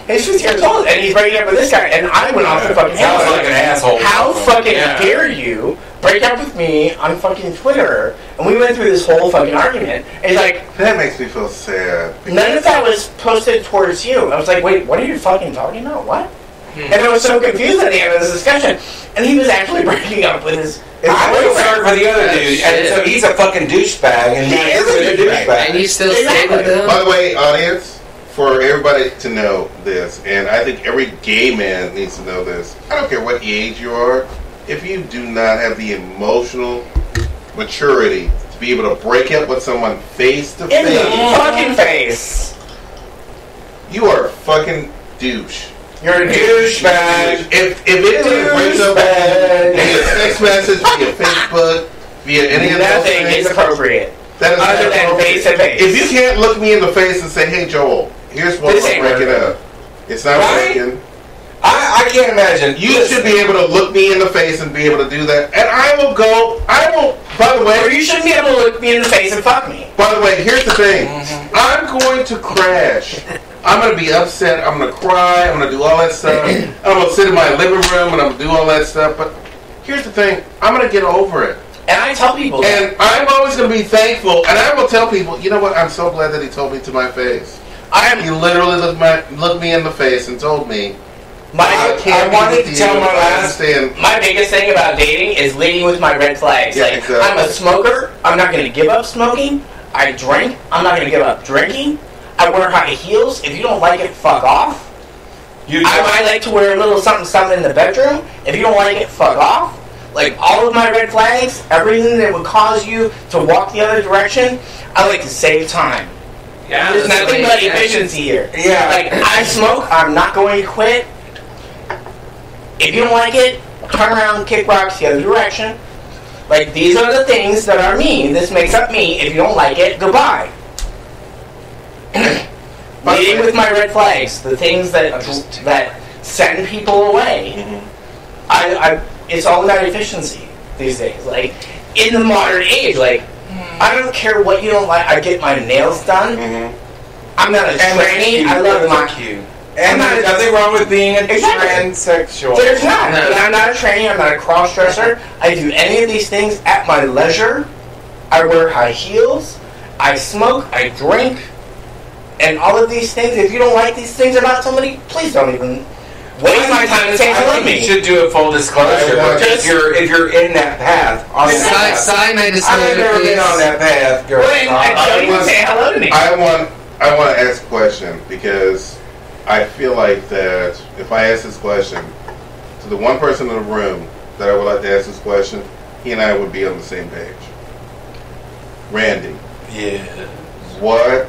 He's 50 years old, and he's breaking up with this guy, and I went off the fucking handle. Sounds like an asshole. How fucking dare you break up with me on fucking Twitter? And we went through this whole fucking argument. And he's like, that makes me feel sad. None of that was posted towards you. I was like, wait, what are you fucking talking about? What? And I was so confused at the end of this discussion. And he was actually breaking up with his I feel sorry for the other dude. And so he's a fucking douchebag, and he is a douchebag. And you still stay with him? By the way, audience, for everybody to know this, and I think every gay man needs to know this. I don't care what age you are. If you do not have the emotional maturity to be able to break up with someone face to face, in the fucking face, you are a fucking douche. You're a douchebag. If anyone breaks up via text message, via Facebook, via any of those things, is appropriate. That is other than face to face. If you can't look me in the face and say, "Hey, Joel, here's what we're breaking up," it's not working. I can't imagine. You should be able to look me in the face and be able to do that. And I will. By the way, or you shouldn't be able to look me in the face and fuck me. By the way, here's the thing. I'm going to crash. I'm going to be upset. I'm going to cry. I'm going to do all that stuff. I'm going to sit in my living room and I'm going to do all that stuff. But here's the thing. I'm going to get over it. And I tell people that. And I'm always going to be thankful. And I will tell people, you know what? I'm so glad that he told me to my face. He literally looked me in the face and told me, I wanted to tell my biggest thing about dating is leading with my red flags. Yeah, like, exactly. I'm a smoker. I'm not going to give up smoking. I drink. I'm not going to give up drinking. I wear high heels. If you don't like it, fuck off. I like to wear a little something in the bedroom. If you don't like it, fuck off. Like, all of my red flags, everything that would cause you to walk the other direction, I like to save time. Yeah, there's nothing but efficiency here. Yeah. Like, I smoke. I'm not going to quit. If you don't like it, turn around, kick rocks the other direction. Like, these are the things that are me. This makes up me. If you don't like it, goodbye. Leading with my red flags, the things that send people away. It's all about efficiency these days. Like, in the modern age, like, I don't care what you don't like. I get my nails done. I'm not a tranny. I love my cute. And there's nothing wrong with being a transsexual. There's not. No. But I'm not a tranny. I'm not a cross-dresser. I do any of these things at my leisure. I wear high heels. I smoke. I drink. And all of these things. If you don't like these things about somebody, please don't even waste my time saying I love me. You should do a full disclosure. If you're in that path. Sign my disclosure, I've never been on that path, girl. Say hello to me. I want to ask a question because I feel like that if I ask this question to the one person in the room that I would like to ask this question, he and I would be on the same page. Randy. Yeah. What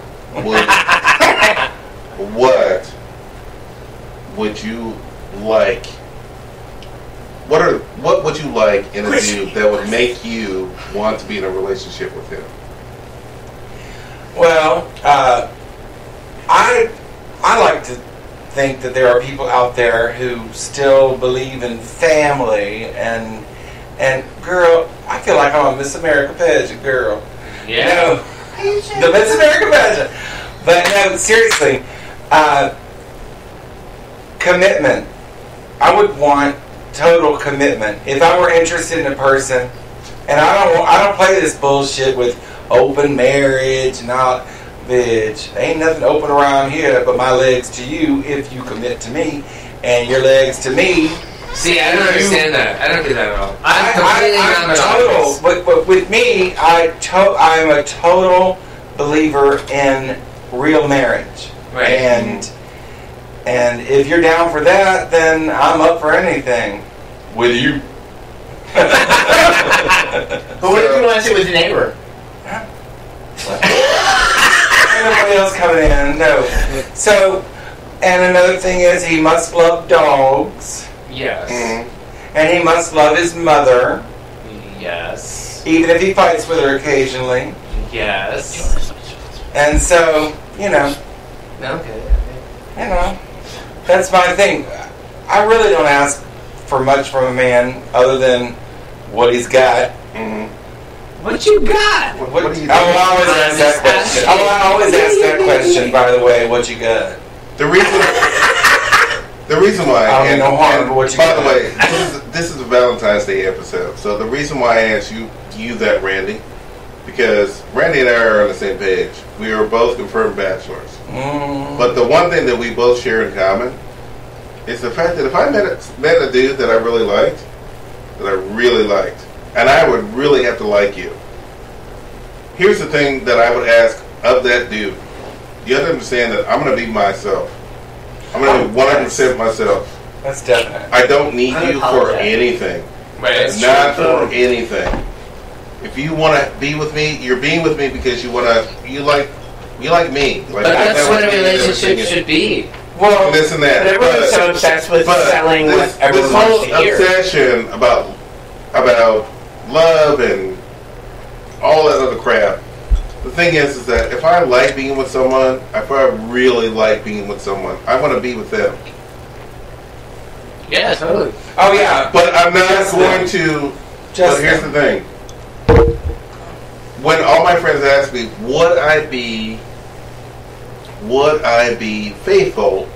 would you like? What would you like in a dude that would make you want to be in a relationship with him? Well, I like to think that there are people out there who still believe in family and And girl, I feel like I'm a Miss America pageant girl. Yeah. The Miss America pageant. But no, seriously, commitment. I would want total commitment. If I were interested in a person, and I don't play this bullshit with open marriage and all. Bitch, ain't nothing open around here but my legs to you if you commit to me, and your legs to me. See, I don't understand that. I don't do that at all. I'm total. But with me, I'm a total believer in real marriage. Right. And if you're down for that, then I'm up for anything with you. But what if you want to sit with your neighbor? Nobody else coming in, no. So, and another thing is he must love dogs. Yes. And he must love his mother. Yes. Even if he fights with her occasionally. Yes. And so, Okay. That's my thing. I really don't ask for much from a man other than what he's got. What you got? What do you do? I always ask that question. I always ask that question, by the way, what you got? The reason why, I don't know harm, but what you by got? the way, this is a Valentine's Day episode. So the reason why I asked you that, Randy, because Randy and I are on the same page. We are both confirmed bachelors. But the one thing that we both share in common is the fact that if I met a dude that I really liked, and I would really have to like you. Here's the thing that I would ask of that dude. You have to understand that I'm going to be myself. I'm going to be 100% myself. That's definite. I don't need you for anything. Right. Not for anything. If you want to be with me, you're being with me because you like me. Like, But that's what a relationship should be. Well, this and that. Everyone's so obsessed with selling what everyone wants to hear. This whole obsession about love and all that other crap. The thing is that if I like being with someone, if I really like being with someone, I want to be with them. Yeah, totally. oh yeah. But I'm not going to. But here's the thing. When all my friends ask me, would I be faithful?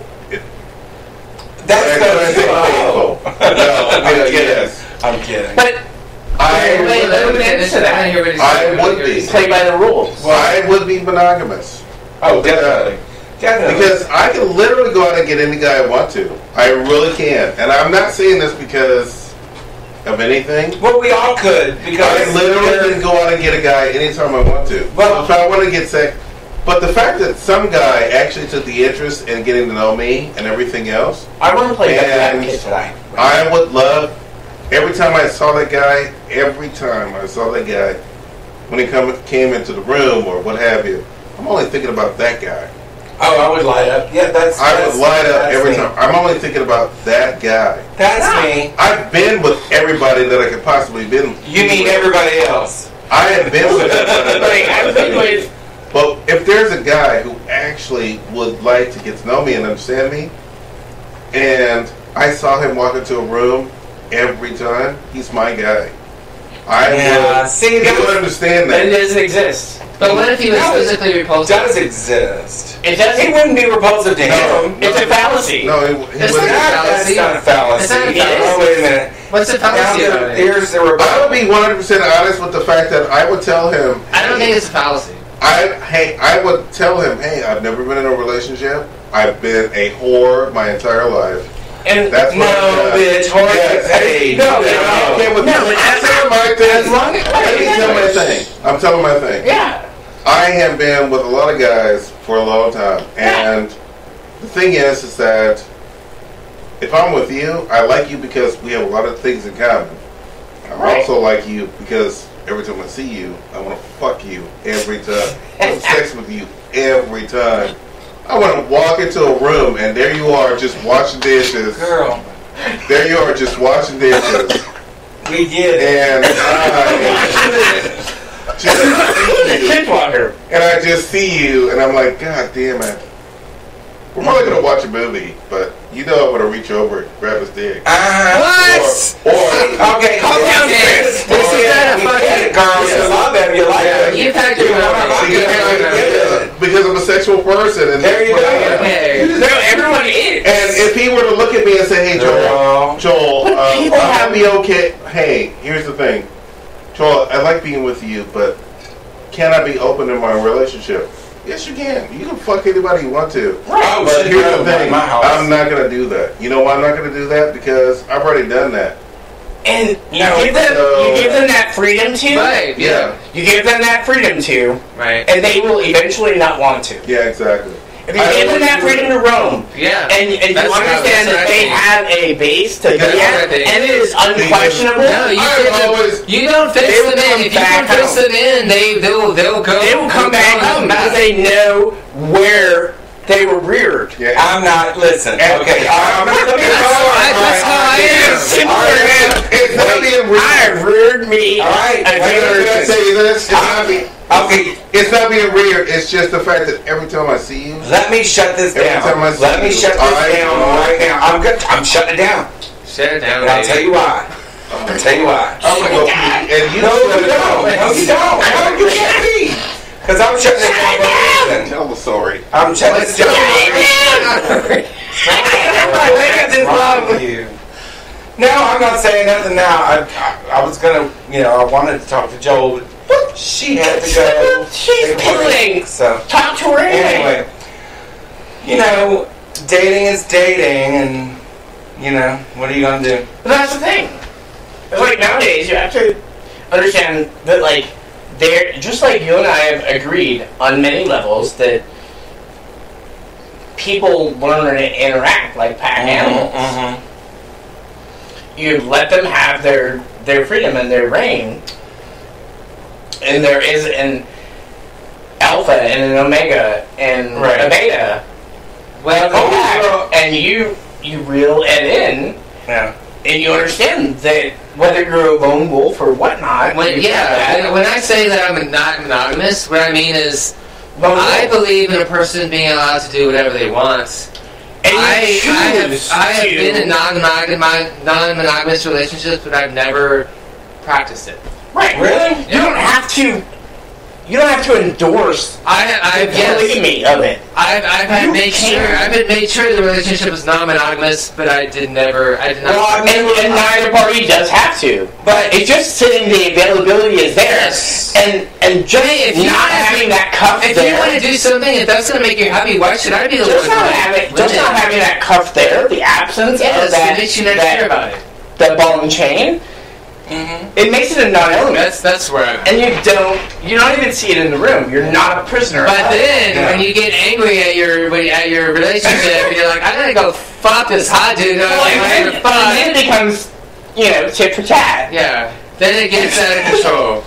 That's faithful. faithful. No, yes. I'm kidding. But Let me finish that. I would be. play by the rules. Well, I would be monogamous. Oh, definitely. Definitely. Because I can literally go out and get any guy I want to. I really can. And I'm not saying this because of anything. Well, we all could. Because I literally can go out and get a guy anytime I want to. Well, if I want to get sex. But the fact that some guy actually took the interest in getting to know me and everything else. I want to play And advocate tonight. I would love, every time I saw that guy, when he came into the room or what have you, I'm only thinking about that guy. oh, I would light up. Yeah, I would light up every time. I'm only thinking about that guy. That's me. I've been with everybody that I could possibly been. You mean everybody else? I have been with everybody. I've been with. But if there's a guy who actually would like to get to know me and understand me, and I saw him walk into a room every time, he's my guy. He would understand That that. doesn't exist. But what if he was physically repulsive? Does exist. It doesn't. He wouldn't be repulsive to No. him. It's a fallacy. No, he It's wouldn't. not- That's not a fallacy. It's not a fallacy. Oh, wait a minute. What's the fallacy about it? Here's the I rebuttal. would be 100% honest with the fact that I would tell him. I don't think it's a fallacy. I would tell him, hey, I've never been in a relationship. I've been a whore my entire life. And That's what bitch. Horse Yes. hey, No, Okay, but I'm telling my thing. as long as- Let me tell my thing. I'm telling my thing. yeah. I have been with a lot of guys for a long time, and the thing is that if I'm with you, I like you because we have a lot of things in common. I also like you because every time I see you, I want to fuck you every time. I want sex with you every time. I want to walk into a room and there you are just washing dishes. Girl, There you are just washing dishes. we get it. And just see you, Kidwalker. and I just see you, and I'm like, God damn it. We're probably gonna watch a movie, but you know I'm gonna reach over and grab his dick. What? Or Okay, calm down, Chris. This is not a fucking girl. You love them. You like them. You've had your because I'm a sexual person, and there you go. Okay. No, everyone is. And if he were to look at me and say, "Hey, Joel, I'll be okay." Hey, here's the thing, Joel. I like being with you, but can I be open in my relationship? Yes, you can. You can fuck anybody you want to. Right. But here's the thing. I'm not going to do that. You know why I'm not going to do that? Because I've already done that. And you give them that freedom to. Right, yeah. You give them that freedom to. Right. And they will eventually not want to. Yeah, exactly. If you give them that freedom to roam, Yeah. and you understand that they have a base to be at, and it is unquestionable. No, you don't fix them in. If you don't fix them in, they'll go. They will come back home because they know where they were reared. Yeah. I'm not. Listen. Okay. That's how I am. It's not being weird. I reared me. All right. Can I say this? Okay. It's not being weird. It's just the fact that every time I see you, Let me shut this down. Every time I see Let me you, shut this down right now. I'm good. I'm shutting it down. Shut it down. And I'll tell you why. I'll tell you why. I'm gonna go pee. And you No, you don't. No, you don't. No, you can't be. Because I'm shutting it down for a reason. tell the story. I'm shutting it down. No, I'm not saying nothing now. I was gonna, I wanted to talk to Joel, but she had to go. She's killing. So Talk to her anyway, dating is dating, and what are you gonna do? But that's the thing. It's like nowadays you have to understand that they're just like you and I have agreed on many levels that people learn and interact like pack animals. You let them have their freedom and their reign, and there is an alpha and an omega and a beta. Well, and you reel it in. Yeah. And you understand that whether you're a lone wolf or whatnot. When I say that I'm not monogamous, what I mean is I believe in a person being allowed to do whatever they want. And I have been in non-monogamous relationships, but I've never practiced it. Right. Really? You don't have to. You don't have to endorse polygamy of it. I've made sure the relationship was non-monogamous, but I did not. Well, and neither party does have to. But it's just sitting. The availability is there, yes. and just if not having that cuff there. If you want to do something, if that's going to make you happy, why should I be the one? Just not having that cuff there, the absence of that. It makes you not care about it. That ball and chain. It makes it a non-element. That's where I'm at. And you don't even see it in the room. You're not a prisoner. But then, when you get angry at your relationship, and you're like, I'm gonna go fuck this hot dude. And then it becomes, tit for tat. Yeah. Then it gets out of control.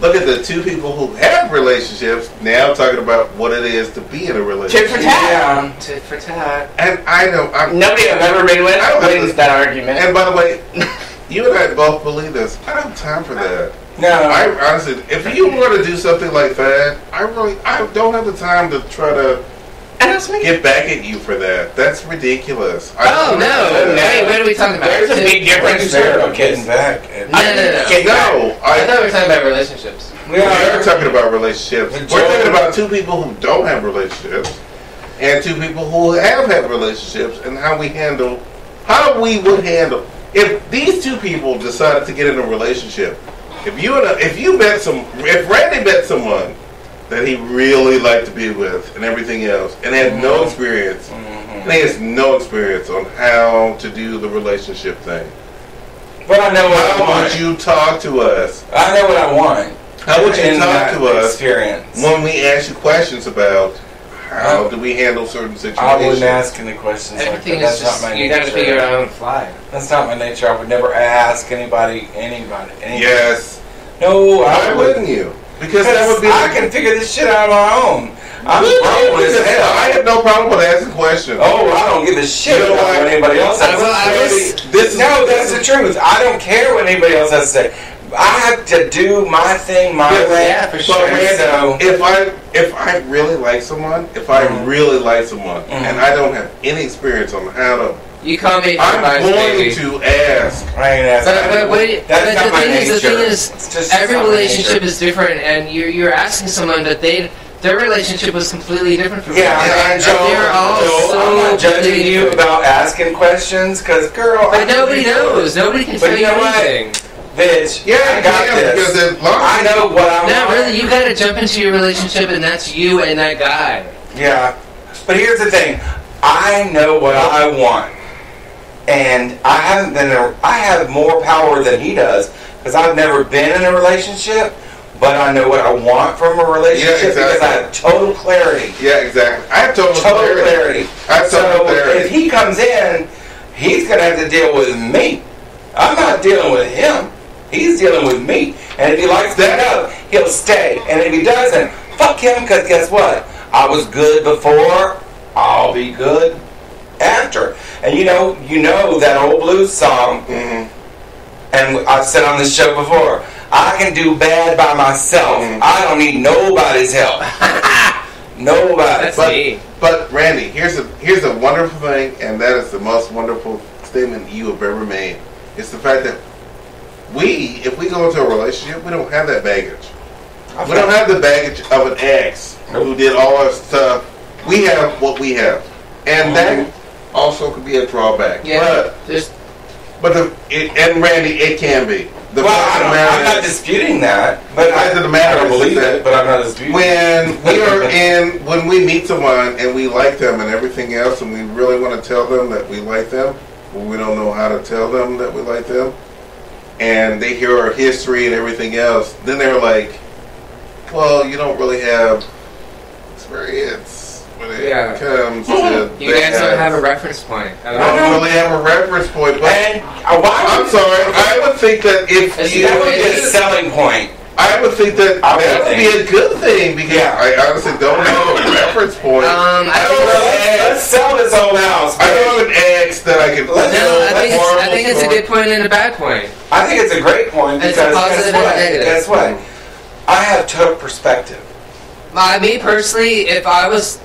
Look at the two people who have relationships now talking about what it is to be in a relationship. Tit for tat. Yeah. Tit for tat. And I know nobody I've ever been with wins that argument. And by the way, you and I both believe this. I don't have time for that. No. I honestly, if you want to do something like that, I don't have the time to try to get back at you for that. That's ridiculous. No. Hey, what are we talking about? There's a big difference there. Getting back. No. I thought we were talking about relationships. We are talking about relationships. We're talking about two people who don't have relationships and two people who have had relationships and how we would handle. If these two people decided to get in a relationship, if Randy met someone that he really liked to be with and everything else, and had no experience, and he has no experience on how to do the relationship thing, but I know what I how want. would you talk to us? I know what I want. How would you talk to us experience when we ask you questions about how do we handle certain situations? I wouldn't ask any questions Everything like that. is just, you got to figure it out on the fly. That's not my nature. I would never ask anybody. Yes. No, Why wouldn't you? Because that would be. I can figure this shit out on my own. I'm grown as hell. I have no problem with asking questions. Oh, I don't give a shit about what anybody else has to say. No, that's the truth. I don't care what anybody else has to say. I have to do my thing my way. Yeah, for But sure. man, if I really like someone, and I don't have any experience on how to, You call me for I'm advice, going baby. to ask. I ain't asking. But not my the thing nature. is, It's just every not my relationship nature. is different, and you're asking someone that their relationship was completely different from Yeah, yours. and Joe, They're all so I'm not judging completely you different. about asking questions, because, girl, But nobody knows. Nobody can But tell you know what? anything. Bitch, Yeah, I got because this. as long as I know what I Not want. really. You gotta jump into your relationship, and that's you and that guy. Yeah, but here's the thing. I know what I want, and I have more power than he does, because I've never been in a relationship, but I know what I want from a relationship, Yeah, exactly. because I have total clarity. Yeah, exactly. I have total clarity. I have total So clarity. if he comes in, he's going to have to deal with me. I'm not dealing with him. He's dealing with me. And if he likes that up, he'll stay. And if he doesn't, fuck him, because guess what? I was good before, I'll be good after. And you know that old blues song, Mhm. and I've said on this show before, I can do bad by myself. I don't need nobody's help. Nobody. That's me. But Randy, here's a wonderful thing, and that is the most wonderful statement you have ever made. It's the fact that if we go into a relationship, we don't have that baggage. We don't have the baggage of an ex who did all our stuff. We have what we have, and that also could be a drawback. Yeah. And Randy, it can be. The fact of the I'm matter not is, disputing that, but the fact of the matter I don't is believe that it, but I'm not disputing it. when we meet someone and we like them and everything else, and we really want to tell them that we like them, but we don't know how to tell them that we like them, and they hear our history and everything else, then they're like, well, you don't really have experience when it comes to You guys don't have a reference point. I don't really have a reference point, but And I'm sorry, I would think that if you that would be a selling point. I would think that would be a good thing, because I honestly don't have a reference point. Let's sell this old house. I don't have an ex that I can. I think it's a good point and a bad point. I think it's a great point, It's because a positive and a negative. guess what? I have total perspective. Me personally, if I was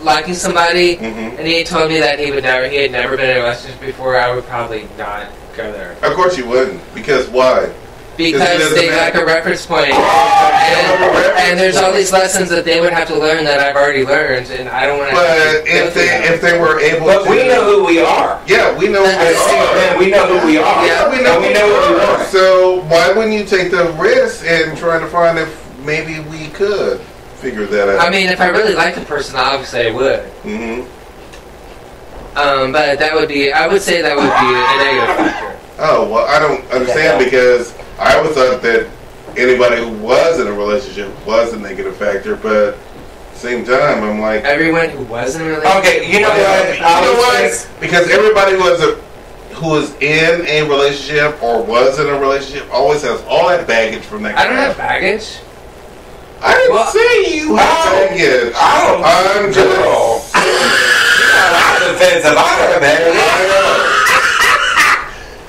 liking somebody and he told me that he had never been in a relationship before, I would probably not go there. Of course you wouldn't, because why? Because they lack a reference point, and there's all these lessons that they would have to learn that I've already learned, and I don't want to. But if they were able, But we know who we are. Yeah, we know who we are. We know who we are. Yeah, we know what we want. So why wouldn't you take the risk and try to find if maybe we could figure that out? I mean, if I really liked the person, obviously I would. Mm-hmm. But I would say that would be a negative factor. Oh, well, I don't understand, because I always thought that anybody who was in a relationship was a negative factor, but at the same time, I'm like... Everyone who was in a relationship... Okay, you know what? Because everybody who is in a relationship or was in a relationship always has all that baggage from that guy. I don't have baggage. I didn't say you had baggage. I'm just... I'm offensive. I have baggage.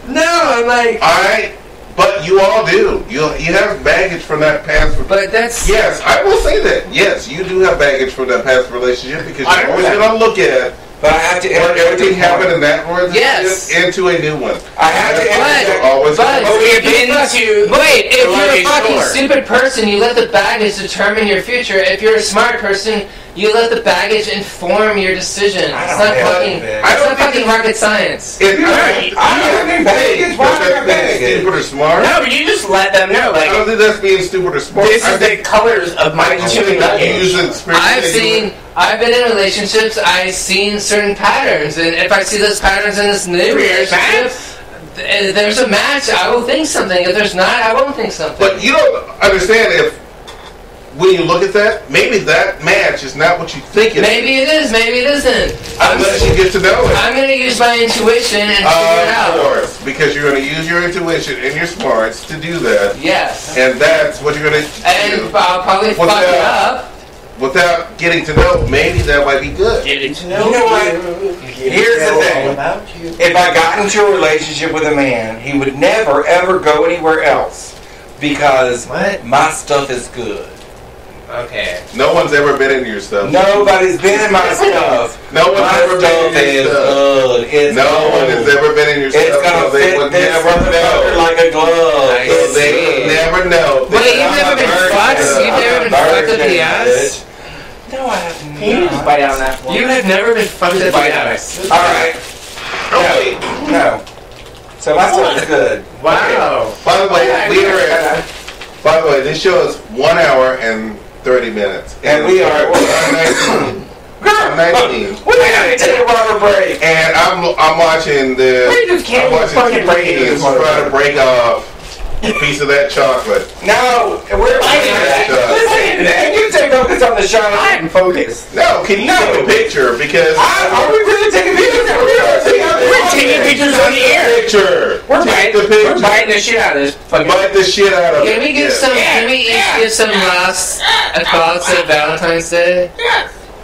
No, I'm like... But you all do. You have baggage from that past... But that's... Yes, I will say that. Yes, you do have baggage from that past relationship, because you're always going to look at... But I have to What everything happened in that relationship into a new one. I have to if you're a fucking stupid person, you let the baggage determine your future. If you're a smart person, you let the baggage inform your decision. It's not fucking rocket science. I don't have baggage. Why do I have baggage? Stupid or smart? No, but you just let them know. I don't think that's being stupid or smart. This is the colors of my chewing gum. I've been in relationships, I've seen certain patterns, and if I see those patterns in this new relationship, there's a match, I will think something. If there's not, I won't think something. But you don't understand when you look at that, maybe that match is not what you think it is. Maybe it is, maybe it isn't. Unless you get to know it. I'm going to use my intuition and figure it out. Of course, because you're going to use your intuition and your smarts to do that. Yes. And that's what you're going to do. And I'll probably fuck it up. without getting to know, maybe that might be good. Getting to know You know what? Here's the thing. about you. If I got into a relationship with a man, he would never ever go anywhere else because What? my stuff is good. Okay. No one's ever been in your stuff. Nobody's been in my stuff. No one's My ever been stuff in your is stuff. good. It's No good. one has ever been in your It's stuff. gonna So they fit would this never motherfucker know. like a glove. I So It's they see. would never know. Wait, you've never been fucked? You've never been fucked up the ass? No, I have Can you just not. bite on that one? You have never been fucked up the Bite on ass. it. All right. Oh, wait. No. So my stuff is good. Wow. By the way, by the way, this show is 1 hour and 30 minutes. And we are- I'm 19. I'm 19. We gotta take a rubber break. And I'm watching the. Wait, you can't I'm watching fucking break it. kids try to break off a piece of that chocolate. No, we're listen. You take focus on the show. I'm focused. No, can you take a picture? Because Are we really taking pictures? We're taking pictures on the air. picture. We're Take biting, the we're picture. biting the shit out of this fucking. Bite the shit out of it. Can we give some? Can we each give some last thoughts of Valentine's Day?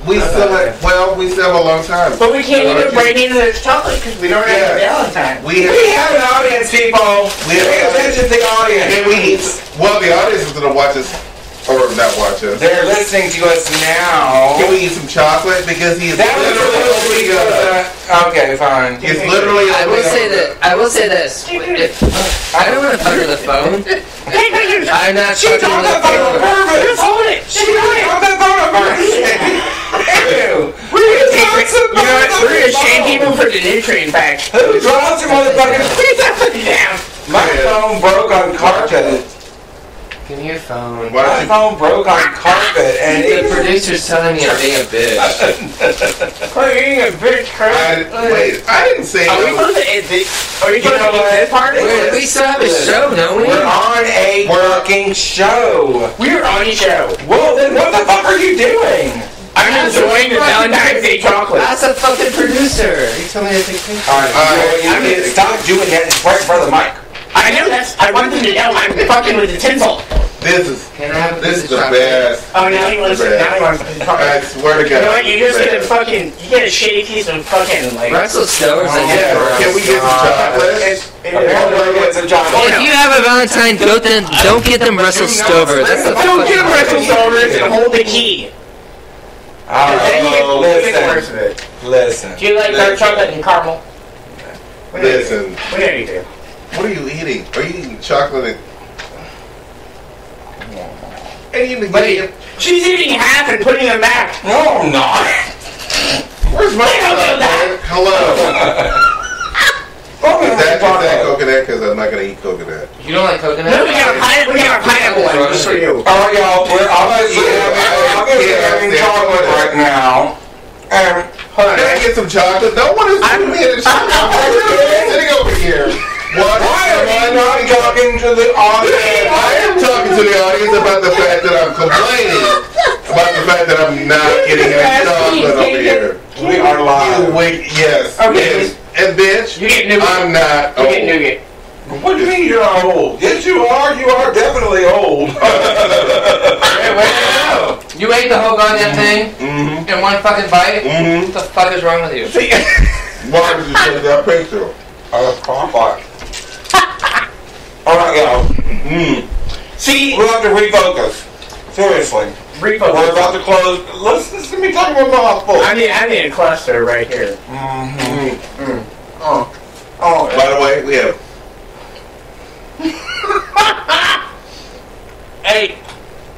We still have, well, we still have a long time. But we can't even break into this chocolate because we don't have Valentine. We We have an audience, people. We have- Pay attention to the audience. Can we eat? Well, the audience is gonna watch us, or not watch us. They're listening to us now. Can we eat some chocolate? Because he is That was literally supposed to opening up. be okay, fine. He's literally I will opening say up. that. I will say this. If I don't want to fuck with the phone, I'm not She fucking on with the the phone on phone. purpose. Hold it. She on the phone on purpose. Ew. We're gonna take it. You know what? We're gonna shame people for the nutrient facts. Who dropped your motherfucking? Please that fucking down. My phone broke on carpet. Give me your phone. Why My don't you- phone broke on carpet, and The it. producer's telling me I'm being a bitch. We're eating a bitch Wait, I didn't say Are we no. supposed to end this? Are we supposed to know end this what? part? Wait, we still have a show, don't we? We're on a fucking show. We're on your show. Well, then what the fuck are you doing? I'm enjoying the Valentine's Day chocolate. That's a fucking producer. He told me to take pictures. All right, you need to stop doing that. It's right in front of the mic. I know that's. I want them to know I'm fucking with the tinsel. This is Can I have a this piece is of the chocolate? best. Oh, now he wants to. Now he wants to. I swear to You God. know what? You just this get a is fucking. You get a shitty piece of fucking like. Russell Stover's in Yeah, here. can we get some chocolate? Apparently, it's a chocolate. If you have a Valentine, don't get them Russell Stover. That's the Don't get fucking- Russell Stovers and hold the key. All Then you right, get the worst of it. listen. Do you like dark chocolate and caramel? Listen, What do you do? what are you eating? Are you eating chocolate and? And you Wait. She's eating half and putting them back. No, I'm not. Where's my chocolate? Hello. Is that coconut? Because I'm not gonna eat coconut. You don't like coconut? No, we got a pineapple one just for you. All right, y'all. We're obviously having chocolate right now. And Can I get some chocolate? No one is giving me any chocolate. I'm sitting over here. What? why are you not talking to the audience? I am talking to the audience about the fact that I'm complaining about the fact that I'm not getting any chocolate over here. We are You live. wait, yes. Okay. And bitch, You get nougat. I'm not. You get nougat. What do you mean you're not old? Yes, you are. You are definitely old. You ate the whole goddamn thing Mm-hmm. in one fucking bite? Mm-hmm. What the fuck is wrong with you? Why did you take that picture? All right, y'all. Mm. See, We'll have to refocus. Seriously. We're about to close. Listen to me talking about my full. I need a cluster right here. Oh, By the way, we have 8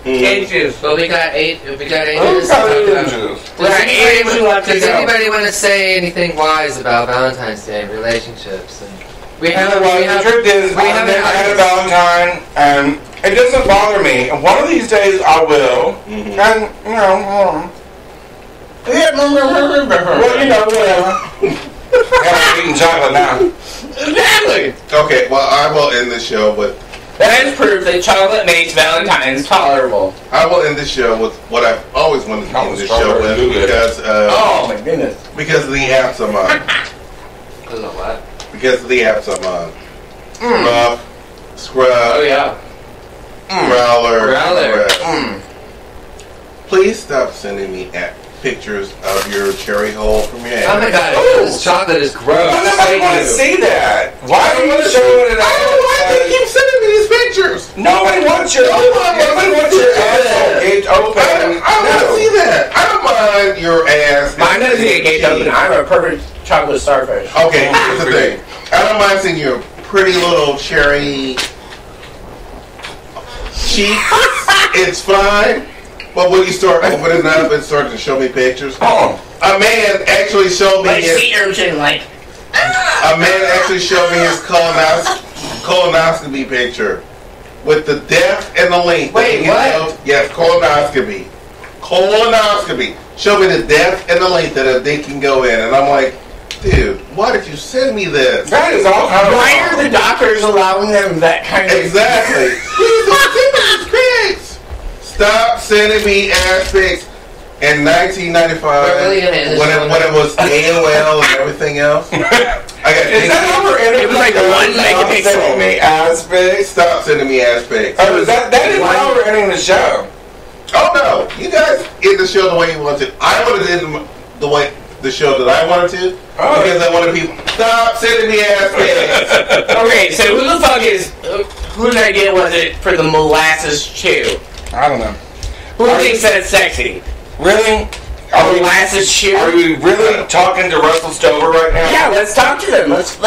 inches. Well, we got eight. We got eight oh, minutes to talk about. inches. We got 8 inches left to Does go. anybody want to say anything wise about Valentine's Day and relationships? And we have. The truth is, we I've have never had a an Valentine, and it doesn't bother me. And one of these days I will. Mhm. And, you know, well, you know, whatever. I'm eating chocolate now. Exactly. okay. Well, I will end the show with. That is proof that chocolate makes Valentine's tolerable. I will end the show with what I've always wanted to end the show with because Oh my goodness. because of the apps I'm on. Because of what? Because of the apps I'm on. Rough, Scrub, Oh yeah. Growler, Growler. Rest. Please stop sending me pictures of your cherry hole from your Oh my ass. god, this chocolate is gross. Well, nobody want to see that. Why do you show it? I don't know why they keep sending me these pictures. Nobody wants your asshole gaped open. I don't want to see that. I don't mind your ass. Mine doesn't get gaped open. I'm a perfect chocolate starfish. Okay, here's the thing. I don't mind seeing your pretty little cherry cheeks. It's fine. But when you start opening up and start to show me pictures, a man actually showed me Like his. sea urchin, like. A man actually showed me his colonoscopy picture with the depth and the length. Wait, what? Yes, colonoscopy. Colonoscopy. Show me the depth and the length that a dick can go in, and I'm like, dude, why did you send me this? That is all kind of Why are the doctors allowing them that kind of... Exactly. Please don't send me these pics. Stop sending me ass pics. In 1995, We're really gonna end this when it was AOL and everything else, I got Is that how we're ending? It was like 1 megapixel. Sending me ass pics. stop sending me ass pics. Oh, that is how we're ending the show. Oh no, you guys end the show the way you want to. I wanted to end the way the show that I wanted to because I wanted people stop sending me ass pics. Okay, so who the fuck is... whose idea was it for the molasses chew? I don't know. Who thinks that's sexy? Really? Molasses chew? Are we really talking to Russell Stover right now? Yeah, let's talk to them. Let's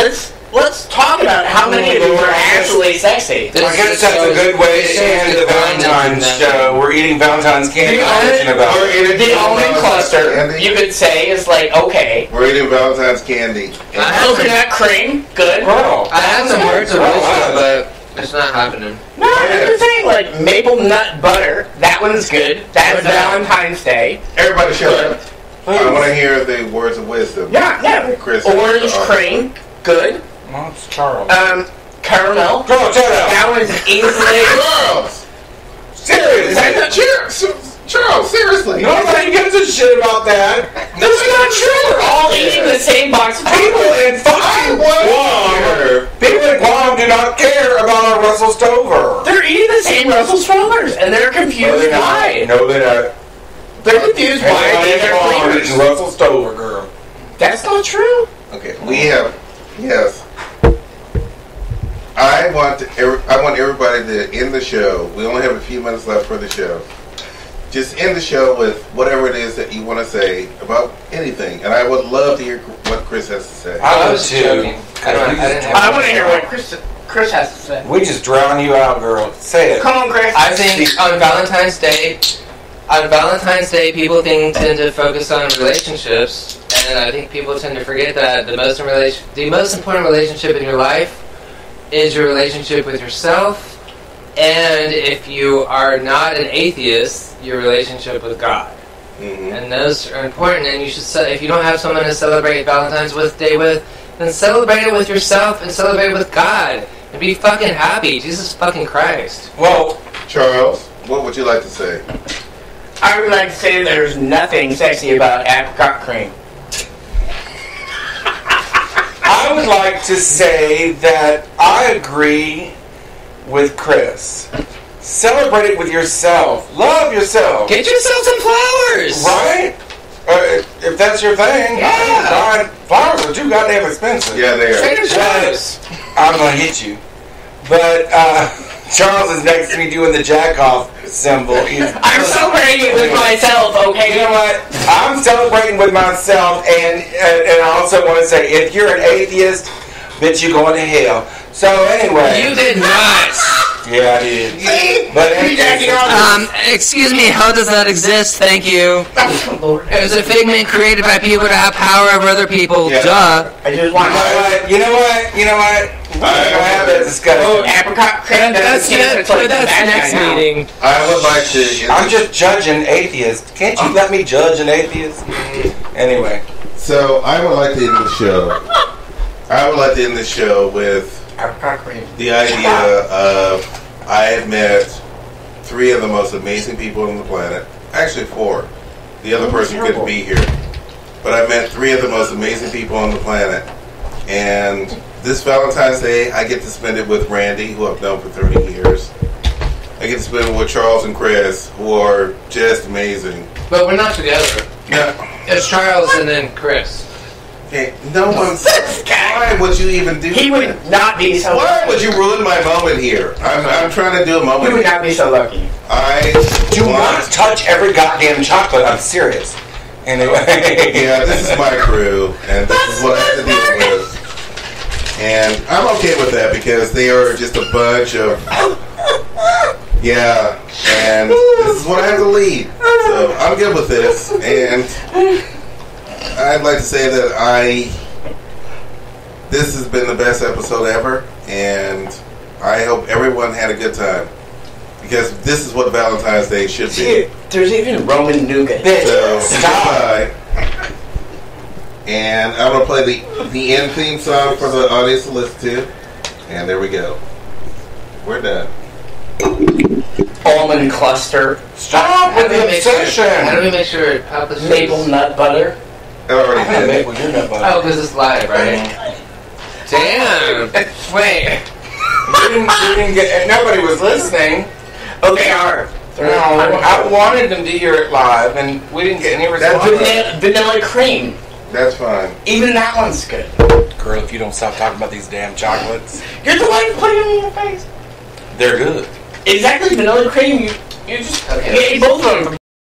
talk about how many of them are actually sexy. I guess that's a good way to end the Valentine's show. We're eating Valentine's candy. The almond cluster, you could say, is like, okay. We're eating Valentine's candy. Coconut cream, good. Girl. I had some words of wisdom, but it's not happening. No, I'm just saying, like, maple nut butter, that one's good. That's Valentine's Day. Everybody shut up. I want to hear the words of wisdom. Yeah. Chris, Orange cream, good. No, it's Charles. Caramel. Girl, shut up. That one's easily... Charles! Seriously. Charles, seriously. Nobody gives a shit about that. That's not true. We're all eating the same box of People in fucking Guam. People in Guam do not care about our Russell Stover. They're eating the same Russell Strollers, and they're confused why. No, they're not. They're confused why they're It's flavors. Russell Stover, girl. That's not true. Okay, we have, yes. I want everybody to end the show. We only have a few minutes left for the show. Just end the show with whatever it is that you want to say about anything. And I would love to hear what Chris has to say. I was joking. I want to hear what Chris has to say. We just drown you out, girl. Say it. Come on, Chris. I think on Valentine's Day, people tend to focus on relationships, and I think people tend to forget that the most important relationship in your life is your relationship with yourself, and if you are not an atheist, your relationship with God. Mm-hmm. And those are important, and you should. If you don't have someone to celebrate Valentine's Day with, then celebrate it with yourself and celebrate it with God, and be fucking happy. Jesus fucking Christ. Well, Charles, what would you like to say? I would like to say there's nothing sexy about apricot cream. I would like to say that I agree with Chris. Celebrate it with yourself. Love yourself. Get yourself some flowers. Right? If that's your thing. Yeah. Flowers are too goddamn expensive. Yeah, they are. Trader Joe's. I'm going to hit you. But Charles is next to me doing the jack-off symbol. I'm celebrating with myself, okay? You know what? I'm celebrating with myself, and I also want to say, if you're an atheist, bitch, you're going to hell. So anyway. You did not. Yeah, I did. But Excuse me, how does that exist? Thank you. It was a figment created by people to have power over other people. Yeah. Duh. I just want you know what? We're going to have that discussion. apricot cream. That's next meeting. I would like to. I'm just judging atheists. Can't you let me judge an atheist? Anyway. So I would like to end the show. I would like to end the show with Apricot cream. the idea of I have met 3 of the most amazing people on the planet. Actually 4. The other person couldn't be here. But I met 3 of the most amazing people on the planet. And this Valentine's Day, I get to spend it with Randy, who I've known for 30 years. I get to spend it with Charles and Chris, who are just amazing. But we're not together. No, It's Charles and then Chris. hey, no one's. Why would you even do He that? would not be so Why lucky. would you ruin my moment here? I'm trying to do a He moment. would not be so lucky. I Do want- not touch every goddamn chocolate. I'm serious. Anyway. Yeah, this is my crew, and this is what I have to deal with. And I'm okay with that because they are just a bunch of. Yeah, and this is what I have to lead. So I'm good with this, and I'd like to say that this has been the best episode ever, and I hope everyone had a good time. Because this is what Valentine's Day should be. Dude, there's even Roman nougat. So, Stop. goodbye. And I'm going to play the end theme song for the audience to listen to. And there we go. We're done. Almond cluster. Stop with the obsession. How do we make sure it publishes? Maple nut butter. I already I'm gonna did. make with your nut butter. Oh, because it's live, right? Damn. Wait. We didn't get. Nobody was listening. Oh, they are. No, I wanted them to hear it live, and we didn't get any response. Vanilla cream. That's fine. Even that one's good. Girl, if you don't stop talking about these damn chocolates, You're the one putting them in your face. they're good. Exactly, vanilla cream. You just Okay. ate both of them for